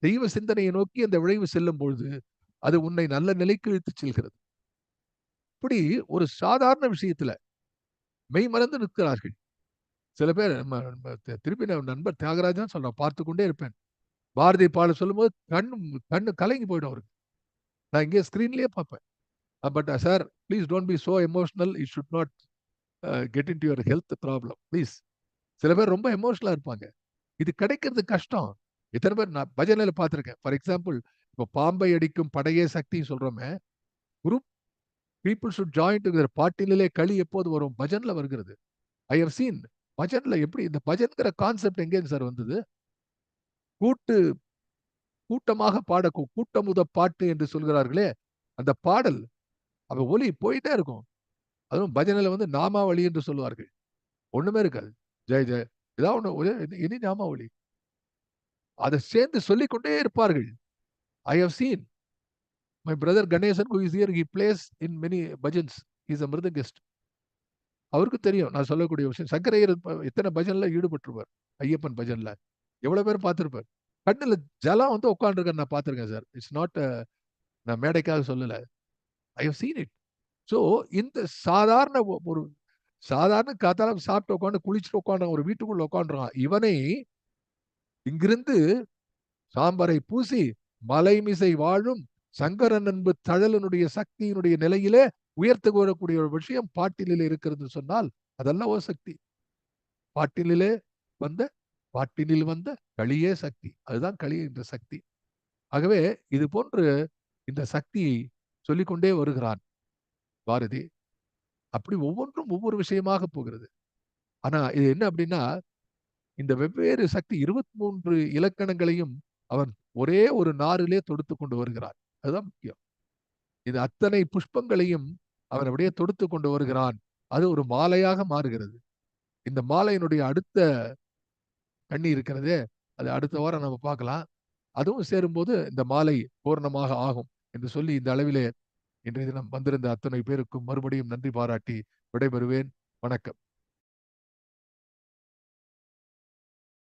தெய்வ சிந்தனையை நோக்கி அந்த விழைவு செல்லும் பொழுது அது உன்னை நல்ல நிலைக்கு இழுத்துச் செல்கிறது. இப்படி ஒரு சாதாரண விஷயத்துல மெய் மறந்து நிற்கிறார்கள் சில பேர். திருப்பி நண்பர் தியாகராஜன் சொல்றேன், பார்த்து கொண்டே இருப்பேன். பாரதி பாட சொல்லும்போது கண்ணு கலங்கி போயிடும் அவருக்கு. நான் இங்கே ஸ்கிரீன்லயே பார்ப்பேன். But sir, please don't be so emotional, it should not get in to your health problem please. சில பேர் ரொம்ப எமோஷனலா இருப்பாங்க. இது கிடைக்கிறது கஷ்டம். எத்தனை பேர் நான் பஜனையில பார்த்திருக்கேன். ஃபார் எக்ஸாம்பிள், இப்போ பாம்பை அடிக்கும் படையே சக்தி சொல்றோமே, group people should join together. பாட்டிலே களி எப்போது வரும்? பஜன்ல வருகிறது. ஐ ஹவ் சீன். பஜன்ல எப்படி இந்த பஜன்கிற கான்செப்ட் எங்கேருந்து சார் வந்தது? கூட்டு கூட்டமாக கூட்டமுத பாட்டு என்று சொல்கிறார்களே, அந்த பாடல் அப்ப ஒலி போயிட்டே இருக்கும். அதுவும் பஜனையில நாமாவளி என்று சொல்லுவார்கள். ஒண்ணுமே இருக்காது. ஜெய ஜெய ஏதாவது ஒண்ணு இனி நாமாவளி. அதை சேர்ந்து சொல்லிக்கொண்டே இருப்பார்கள். I have seen my brother Ganesan who is here, he plays in many bhajans. He is a mridangist. அவருக்கு தெரியும் நான் சொல்லக்கூடிய விஷயம். சங்கரையர் எத்தனை பஜன்ல ஈடுபட்டிருப்பார். ஐயப்பன் பஜன்ல எவ்வளவு பேர் பார்த்திருப்பார். கண்ணுல ஜலம் உட்காந்துருக்க நான் பார்த்திருக்கேன் சார். இட்ஸ் நாட், நான் மேடைக்காக சொல்லல. I have seen it. So இந்த சாதாரண ஒரு சாதாரண காத்தால சாப்பிட்டு உட்காந்து குளிச்சுட்டு உட்காந்து ஒரு வீட்டுக்குள்ள உட்காந்துருக்கான். இவனை இங்கிருந்து சாம்பரை பூசி மலைமிசை வாழும் சங்கரன் என்பு தழலனுடைய சக்தியினுடைய நிலையிலே உயர்த்து கூறக்கூடிய ஒரு விஷயம் பாட்டிலே இருக்கிறது சொன்னால் அதெல்லாம் ஒரு சக்தி. பாட்டிலே வந்த பாட்டினில் வந்த களியே சக்தி. அதுதான் களி என்ற சக்தி. ஆகவே இது போன்று இந்த சக்தியை சொல்லிக்கொண்டே வருகிறான் பாரதி. அப்படி ஒவ்வொன்றும் ஒவ்வொரு விஷயமாக போகிறது. ஆனா இது என்ன அப்படின்னா, இந்த வெவ்வேறு சக்தி 23 இலக்கணங்களையும் அவன் ஒரே ஒரு நாரிலே தொடுத்து கொண்டு வருகிறான். அதுதான் முக்கியம். இது அத்தனை புஷ்பங்களையும் அவன் அப்படியே தொடுத்து கொண்டு வருகிறான். அது ஒரு மாலையாக மாறுகிறது. இந்த மாலையினுடைய அடுத்த கண்ணி இருக்கிறதே, அது அடுத்த வாரம் நம்ம பார்க்கலாம். அதுவும் சேரும்போது இந்த மாலை பூர்ணமாக ஆகும் என்று சொல்லி இந்த அளவிலே இன்றைய தினம் வந்திருந்த அத்தனை பேருக்கும் மறுபடியும் நன்றி பாராட்டி விடைபெறுவேன். வணக்கம்.